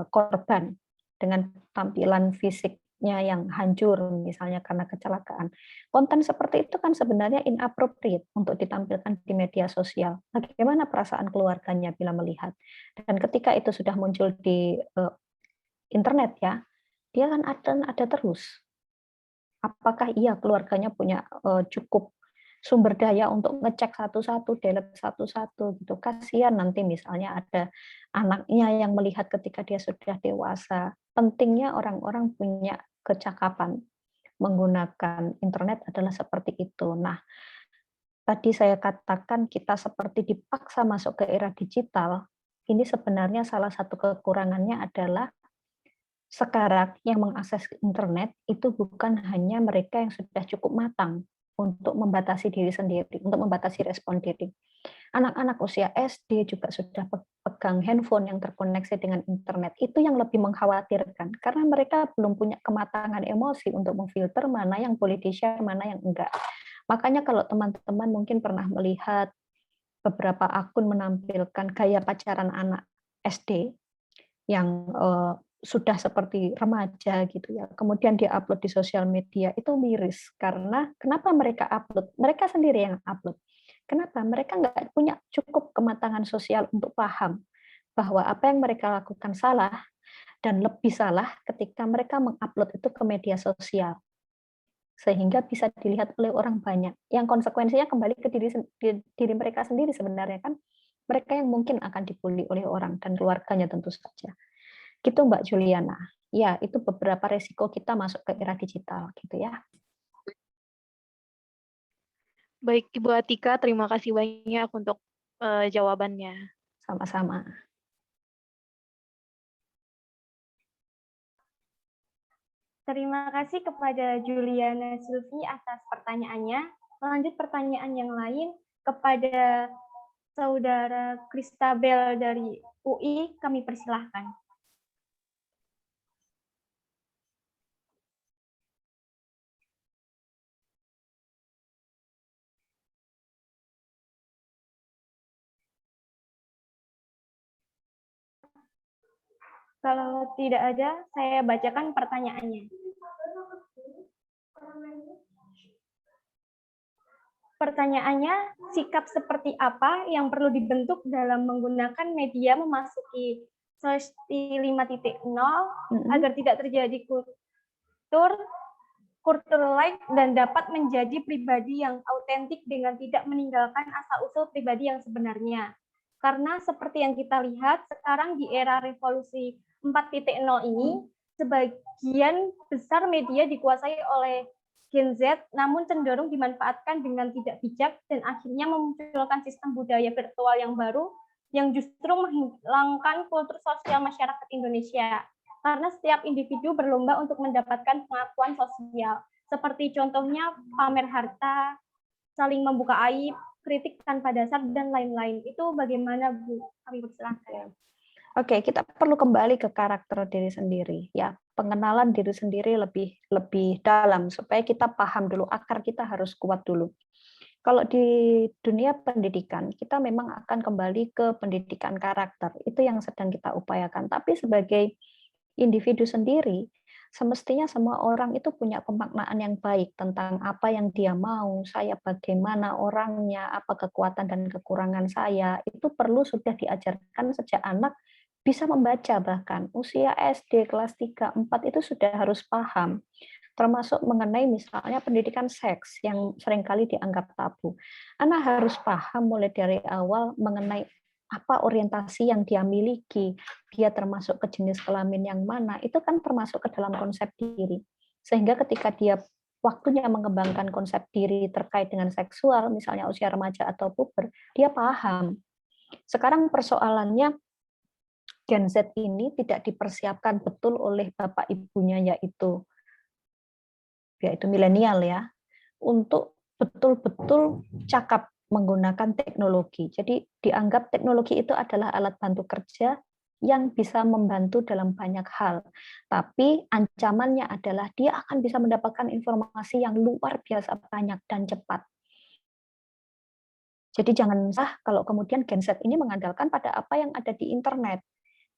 korban dengan tampilan fisiknya yang hancur, misalnya karena kecelakaan. Konten seperti itu kan sebenarnya inappropriate untuk ditampilkan di media sosial. Bagaimana perasaan keluarganya bila melihat? Dan ketika itu sudah muncul di internet ya, dia kan ada terus. Apakah iya keluarganya punya cukup sumber daya untuk ngecek satu-satu, delete satu-satu gitu. Kasihan nanti misalnya ada anaknya yang melihat ketika dia sudah dewasa. Pentingnya orang-orang punya kecakapan menggunakan internet adalah seperti itu. Nah, tadi saya katakan kita seperti dipaksa masuk ke era digital. Ini sebenarnya salah satu kekurangannya adalah sekarang yang mengakses internet itu bukan hanya mereka yang sudah cukup matang untuk membatasi diri sendiri, untuk membatasi respon diri. Anak-anak usia SD juga sudah pegang handphone yang terkoneksi dengan internet. Itu yang lebih mengkhawatirkan, karena mereka belum punya kematangan emosi untuk memfilter mana yang boleh di-share, mana yang enggak. Makanya kalau teman-teman mungkin pernah melihat beberapa akun menampilkan gaya pacaran anak SD yang sudah seperti remaja gitu ya, kemudian dia upload di sosial media, itu miris. Karena kenapa mereka upload? Mereka sendiri yang upload. Kenapa? Mereka nggak punya cukup kematangan sosial untuk paham bahwa apa yang mereka lakukan salah dan lebih salah ketika mereka mengupload itu ke media sosial. Sehingga bisa dilihat oleh orang banyak. Yang konsekuensinya kembali ke diri mereka sendiri sebenarnya kan. Mereka yang mungkin akan dibully oleh orang dan keluarganya tentu saja. Gitu Mbak Juliana. Ya, itu beberapa resiko kita masuk ke era digital gitu ya. Baik Ibu Atika, terima kasih banyak untuk jawabannya. Sama-sama. Terima kasih kepada Juliana Silvi atas pertanyaannya. Lanjut pertanyaan yang lain kepada Saudara Kristabel dari UI, kami persilahkan. Kalau tidak ada, saya bacakan pertanyaannya. Pertanyaannya, sikap seperti apa yang perlu dibentuk dalam menggunakan media memasuki Society 5.0 agar tidak terjadi culture like dan dapat menjadi pribadi yang autentik dengan tidak meninggalkan asal-usul pribadi yang sebenarnya. Karena seperti yang kita lihat sekarang di era revolusi 4.0 ini, sebagian besar media dikuasai oleh Gen Z, namun cenderung dimanfaatkan dengan tidak bijak dan akhirnya memunculkan sistem budaya virtual yang baru yang justru menghilangkan kultur sosial masyarakat Indonesia. Karena setiap individu berlomba untuk mendapatkan pengakuan sosial, seperti contohnya pamer harta, saling membuka aib, kritik tanpa dasar, dan lain-lain. Itu bagaimana, Bu? Kami persilakan. Oke, kita perlu kembali ke karakter diri sendiri, ya. Pengenalan diri sendiri lebih dalam supaya kita paham dulu, akar kita harus kuat dulu. Kalau di dunia pendidikan, kita memang akan kembali ke pendidikan karakter. Itu yang sedang kita upayakan. Tapi sebagai individu sendiri, semestinya semua orang itu punya pemaknaan yang baik tentang apa yang dia mau, saya bagaimana orangnya, apa kekuatan dan kekurangan saya. Itu perlu sudah diajarkan sejak anak bisa membaca, bahkan usia SD kelas 3, 4 itu sudah harus paham. Termasuk mengenai misalnya pendidikan seks yang seringkali dianggap tabu. Anak harus paham mulai dari awal mengenai apa orientasi yang dia miliki, dia termasuk ke jenis kelamin yang mana, itu kan termasuk ke dalam konsep diri. Sehingga ketika dia waktunya mengembangkan konsep diri terkait dengan seksual, misalnya usia remaja atau puber, dia paham. Sekarang persoalannya Gen Z ini tidak dipersiapkan betul oleh bapak ibunya, yaitu milenial ya, untuk betul-betul cakap menggunakan teknologi. Jadi dianggap teknologi itu adalah alat bantu kerja yang bisa membantu dalam banyak hal. Tapi ancamannya adalah dia akan bisa mendapatkan informasi yang luar biasa banyak dan cepat. Jadi jangan salah kalau kemudian Gen Z ini mengandalkan pada apa yang ada di internet.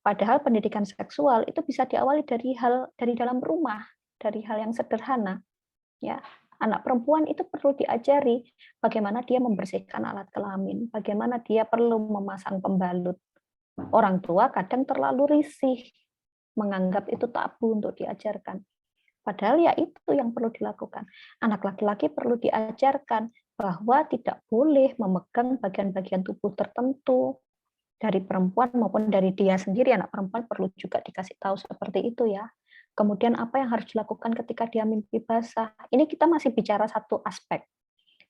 Padahal pendidikan seksual itu bisa diawali dari dalam rumah, dari hal yang sederhana. Ya, anak perempuan itu perlu diajari bagaimana dia membersihkan alat kelamin, bagaimana dia perlu memasang pembalut. Orang tua kadang terlalu risih, menganggap itu tabu untuk diajarkan. Padahal ya itu yang perlu dilakukan. Anak laki-laki perlu diajarkan bahwa tidak boleh memegang bagian-bagian tubuh tertentu, dari perempuan maupun dari dia sendiri. Anak perempuan perlu juga dikasih tahu seperti itu ya. Kemudian apa yang harus dilakukan ketika dia mimpi basah. Ini kita masih bicara satu aspek,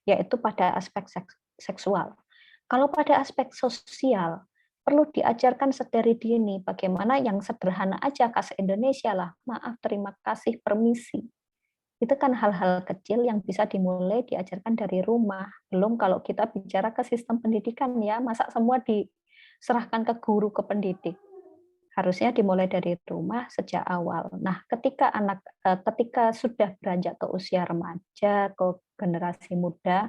yaitu pada aspek seksual. Kalau pada aspek sosial, perlu diajarkan sedari dini bagaimana yang sederhana aja, khas Indonesia lah, maaf, terima kasih, permisi. Itu kan hal-hal kecil yang bisa dimulai diajarkan dari rumah. Belum kalau kita bicara ke sistem pendidikan ya, masa semua diserahkan ke guru, ke pendidik. Harusnya dimulai dari rumah sejak awal. Nah, ketika sudah beranjak ke usia remaja, ke generasi muda,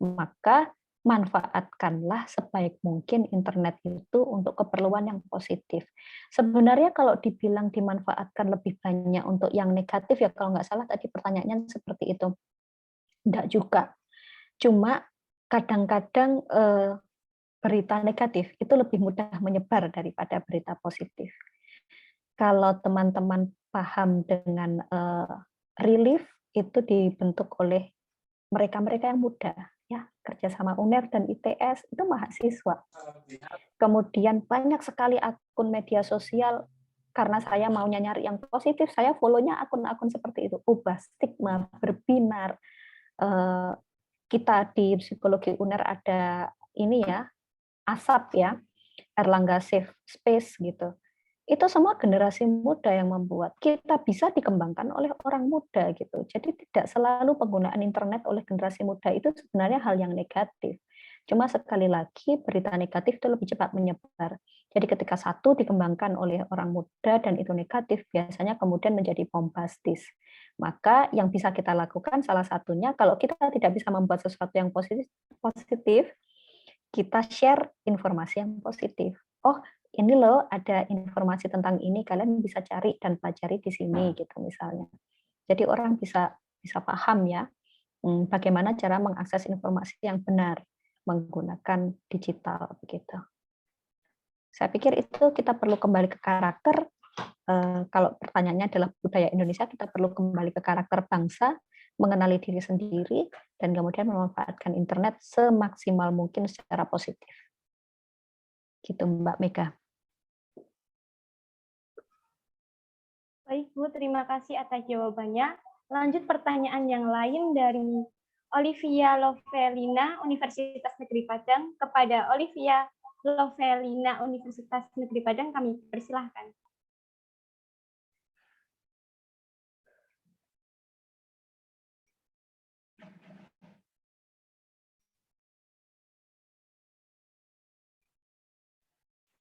maka manfaatkanlah sebaik mungkin internet itu untuk keperluan yang positif. Sebenarnya kalau dibilang dimanfaatkan lebih banyak untuk yang negatif, ya kalau nggak salah tadi pertanyaannya seperti itu. Enggak juga. Cuma kadang-kadang berita negatif itu lebih mudah menyebar daripada berita positif. Kalau teman-teman paham dengan relief itu dibentuk oleh mereka-mereka yang muda, ya, kerjasama UNER dan ITS itu mahasiswa. Kemudian banyak sekali akun media sosial, karena saya maunya nyari yang positif, saya follow-nya akun-akun seperti itu. Ubah stigma, berbinar. Kita di psikologi UNER ada ini ya, ASAP ya, Erlangga Safe Space gitu. Itu semua generasi muda yang membuat. Kita bisa dikembangkan oleh orang muda gitu. Jadi tidak selalu penggunaan internet oleh generasi muda itu sebenarnya hal yang negatif. Cuma sekali lagi berita negatif itu lebih cepat menyebar. Jadi ketika satu dikembangkan oleh orang muda dan itu negatif, biasanya kemudian menjadi bombastis. Maka yang bisa kita lakukan salah satunya, kalau kita tidak bisa membuat sesuatu yang positif, kita share informasi yang positif. Oh, ini loh ada informasi tentang ini, kalian bisa cari dan pelajari di sini gitu misalnya. Jadi orang bisa paham ya bagaimana cara mengakses informasi yang benar menggunakan digital begitu. Saya pikir itu kita perlu kembali ke karakter. Kalau pertanyaannya adalah budaya Indonesia, kita perlu kembali ke karakter bangsa, mengenali diri sendiri, dan kemudian memanfaatkan internet semaksimal mungkin secara positif. Gitu Mbak Mega. Baik Bu, terima kasih atas jawabannya. Lanjut pertanyaan yang lain dari Olivia Lovelina, Universitas Negeri Padang, kepada Olivia Lovelina, Universitas Negeri Padang, kami persilahkan.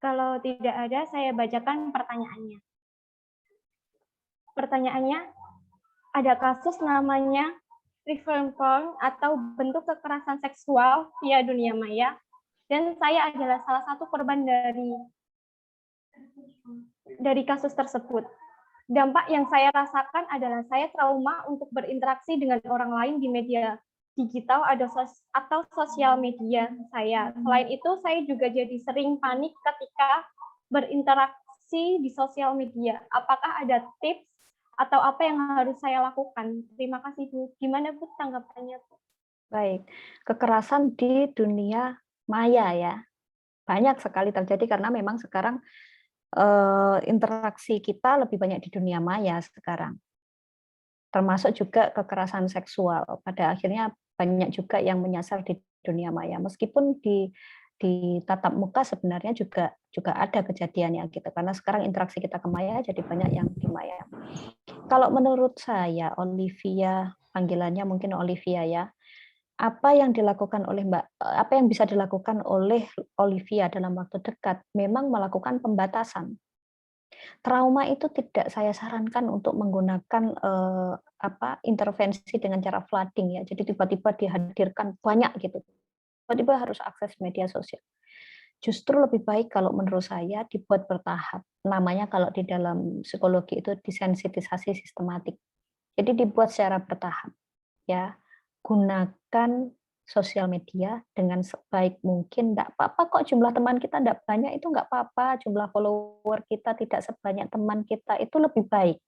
Kalau tidak ada, saya bacakan pertanyaannya. Pertanyaannya, ada kasus namanya revenge porn atau bentuk kekerasan seksual via dunia maya, dan saya adalah salah satu korban dari kasus tersebut. Dampak yang saya rasakan adalah saya trauma untuk berinteraksi dengan orang lain di media digital atau sosial media saya. Selain itu, saya juga jadi sering panik ketika berinteraksi di sosial media. Apakah ada tips atau apa yang harus saya lakukan? Terima kasih Bu. Gimana Bu tanggapannya Bu? Baik, kekerasan di dunia maya ya. Banyak sekali terjadi karena memang sekarang interaksi kita lebih banyak di dunia maya sekarang. Termasuk juga kekerasan seksual. Pada akhirnya banyak juga yang menyasar di dunia maya. Meskipun di tatap muka sebenarnya juga ada kejadiannya gitu. Karena sekarang interaksi kita ke maya jadi banyak yang di maya. Kalau menurut saya, Olivia, panggilannya mungkin Olivia ya. Apa yang dilakukan oleh apa yang bisa dilakukan oleh Olivia dalam waktu dekat memang melakukan pembatasan. Trauma itu tidak saya sarankan untuk menggunakan intervensi dengan cara flooding ya. Jadi tiba-tiba dihadirkan banyak gitu. Tiba-tiba harus akses media sosial. Justru lebih baik kalau menurut saya dibuat bertahap. Namanya kalau di dalam psikologi itu desensitisasi sistematik. Jadi dibuat secara bertahap ya. Gunakan sosial media dengan sebaik mungkin. Enggak apa-apa kok jumlah teman kita enggak banyak, itu enggak apa-apa. Jumlah follower kita tidak sebanyak teman kita, itu lebih baik.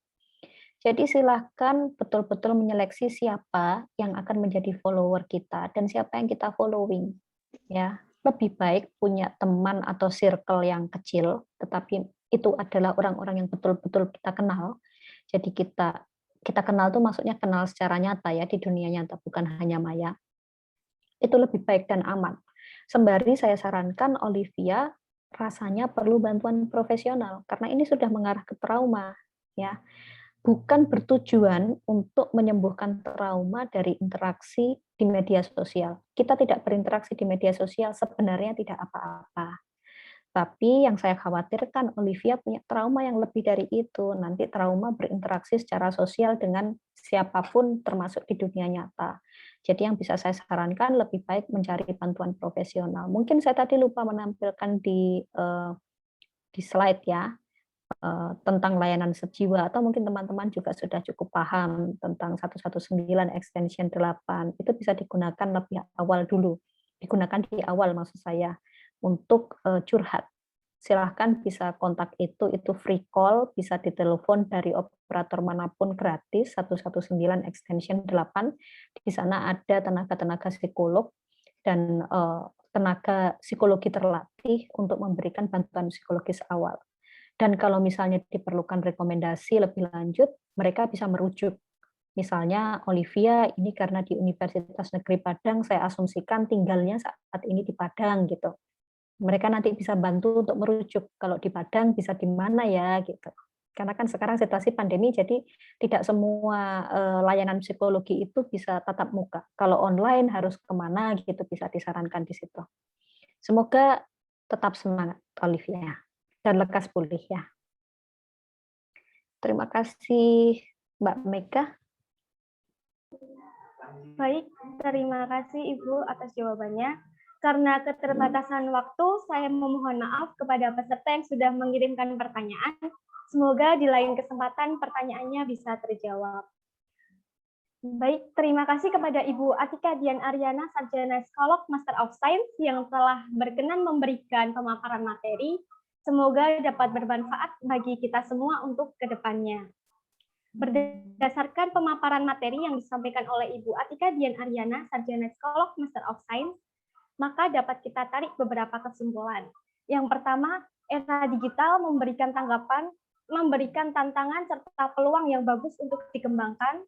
Jadi silahkan betul-betul menyeleksi siapa yang akan menjadi follower kita dan siapa yang kita following. Ya, lebih baik punya teman atau circle yang kecil, tetapi itu adalah orang-orang yang betul-betul kita kenal. Jadi kita kenal itu maksudnya kenal secara nyata ya, di dunia nyata, bukan hanya maya. Itu lebih baik dan aman. Sembari saya sarankan Olivia rasanya perlu bantuan profesional karena ini sudah mengarah ke trauma ya. Bukan bertujuan untuk menyembuhkan trauma dari interaksi di media sosial. Kita tidak berinteraksi di media sosial sebenarnya tidak apa-apa. Tapi yang saya khawatirkan Olivia punya trauma yang lebih dari itu. Nanti trauma berinteraksi secara sosial dengan siapapun termasuk di dunia nyata. Jadi yang bisa saya sarankan lebih baik mencari bantuan profesional. Mungkin saya tadi lupa menampilkan di slide ya tentang layanan sejiwa atau mungkin teman-teman juga sudah cukup paham tentang 119 extension 8. Itu bisa digunakan lebih awal dulu. Digunakan di awal maksud saya untuk curhat. Silahkan bisa kontak itu free call, bisa ditelepon dari operator manapun gratis 119 extension 8. Di sana ada tenaga-tenaga psikolog dan tenaga psikologi terlatih untuk memberikan bantuan psikologis awal. Dan kalau misalnya diperlukan rekomendasi lebih lanjut, mereka bisa merujuk. Misalnya Olivia ini karena di Universitas Negeri Padang, saya asumsikan tinggalnya saat ini di Padang gitu. Mereka nanti bisa bantu untuk merujuk. Kalau di Padang bisa di mana ya gitu. Karena kan sekarang situasi pandemi, jadi tidak semua layanan psikologi itu bisa tatap muka. Kalau online harus kemana gitu bisa disarankan di situ. Semoga tetap semangat Olivia dan lekas pulih ya. Terima kasih Mbak Mega. Baik, terima kasih Ibu atas jawabannya. Karena keterbatasan waktu, saya memohon maaf kepada peserta yang sudah mengirimkan pertanyaan. Semoga di lain kesempatan pertanyaannya bisa terjawab. Baik, terima kasih kepada Ibu Atika Dian Aryana, Sarjana Psikolog Master of Science yang telah berkenan memberikan pemaparan materi. Semoga dapat bermanfaat bagi kita semua untuk kedepannya. Berdasarkan pemaparan materi yang disampaikan oleh Ibu Atika Dian Aryana, Sarjana Psikolog Master of Science, maka dapat kita tarik beberapa kesimpulan. Yang pertama, era digital memberikan tanggapan, memberikan tantangan serta peluang yang bagus untuk dikembangkan.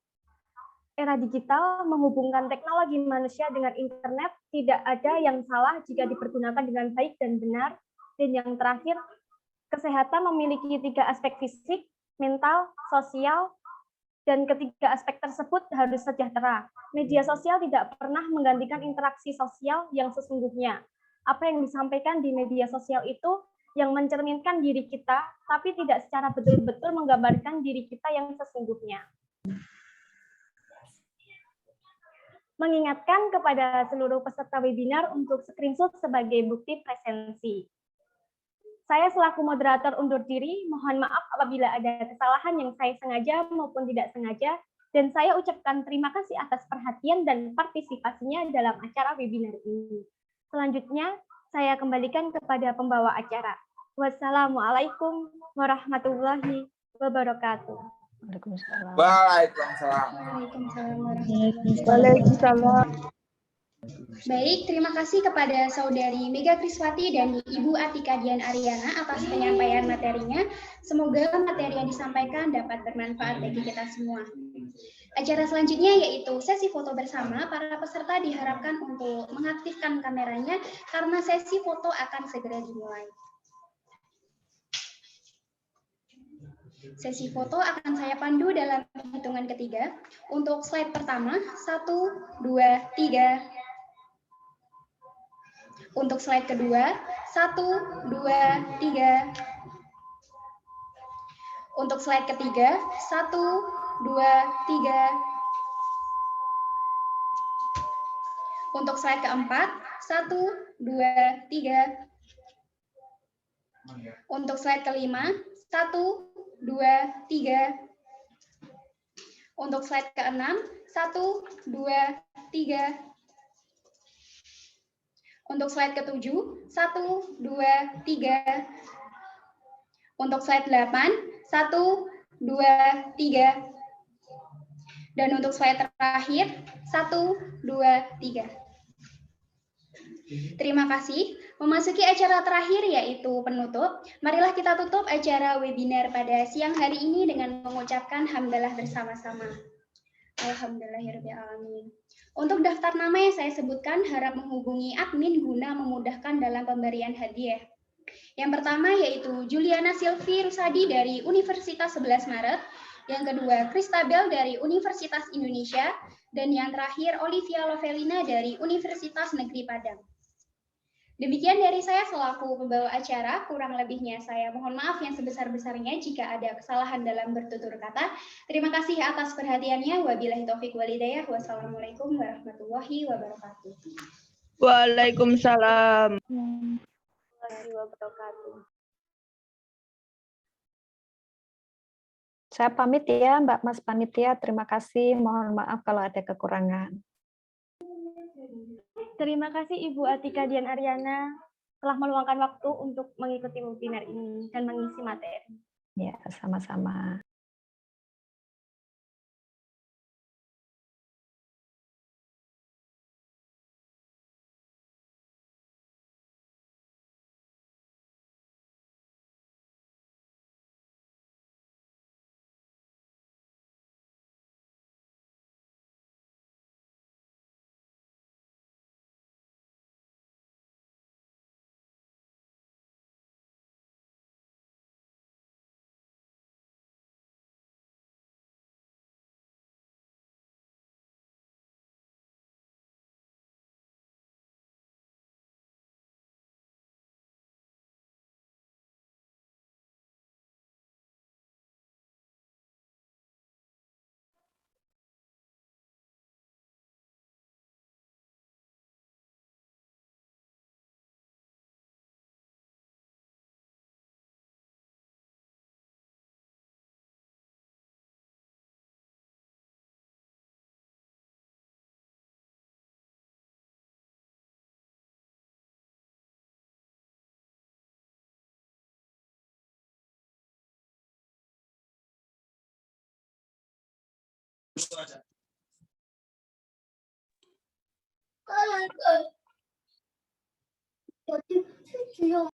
Era digital menghubungkan teknologi manusia dengan internet, tidak ada yang salah jika dipergunakan dengan baik dan benar. Dan yang terakhir, kesehatan memiliki 3 aspek fisik, mental, sosial, dan ketiga aspek tersebut harus sejahtera. Media sosial tidak pernah menggantikan interaksi sosial yang sesungguhnya. Apa yang disampaikan di media sosial itu yang mencerminkan diri kita, tapi tidak secara betul-betul menggambarkan diri kita yang sesungguhnya. Mengingatkan kepada seluruh peserta webinar untuk screenshot sebagai bukti presensi. Saya selaku moderator undur diri, mohon maaf apabila ada kesalahan yang saya sengaja maupun tidak sengaja, dan saya ucapkan terima kasih atas perhatian dan partisipasinya dalam acara webinar ini. Selanjutnya, saya kembalikan kepada pembawa acara. Wassalamualaikum warahmatullahi wabarakatuh. Waalaikumsalam. Waalaikumsalam. Waalaikumsalam. Baik, terima kasih kepada Saudari Mega Kriswati dan Ibu Atika Dian Aryana atas penyampaian materinya. Semoga materi yang disampaikan dapat bermanfaat bagi kita semua. Acara selanjutnya yaitu sesi foto bersama. Para peserta diharapkan untuk mengaktifkan kameranya karena sesi foto akan segera dimulai. Sesi foto akan saya pandu dalam hitungan ketiga. Untuk slide pertama, 1, 2, 3. Untuk slide kedua, 1, 2, 3. Untuk slide ketiga, 1, 2, 3. Untuk slide keempat, 1, 2, 3. Untuk slide kelima, 1, 2, 3. Untuk slide keenam, 1, 2, 3. Untuk slide ketujuh, 1, 2, 3. Untuk slide 8, 1, 2, 3. Dan untuk slide terakhir, 1, 2, 3. Terima kasih. Memasuki acara terakhir yaitu penutup. Marilah kita tutup acara webinar pada siang hari ini dengan mengucapkan hamdalah bersama-sama. Alhamdulillahirrahmanirrahim. Untuk daftar nama yang saya sebutkan harap menghubungi admin guna memudahkan dalam pemberian hadiah. Yang pertama yaitu Juliana Silvi Rusadi dari Universitas 11 Maret. Yang kedua Kristabel dari Universitas Indonesia. Dan yang terakhir Olivia Lovelina dari Universitas Negeri Padang. Demikian dari saya selaku pembawa acara, kurang lebihnya saya mohon maaf yang sebesar-besarnya jika ada kesalahan dalam bertutur kata. Terima kasih atas perhatiannya. Wabillahi taufik walhidayah. Wassalamualaikum warahmatullahi wabarakatuh. Waalaikumsalam. Warahmatullahi wabarakatuh. Saya pamit ya, Mbak Mas Panitia. Terima kasih. Mohon maaf kalau ada kekurangan. Terima kasih Ibu Atika Dian Aryana telah meluangkan waktu untuk mengikuti webinar ini dan mengisi materi. Ya, sama-sama. 只有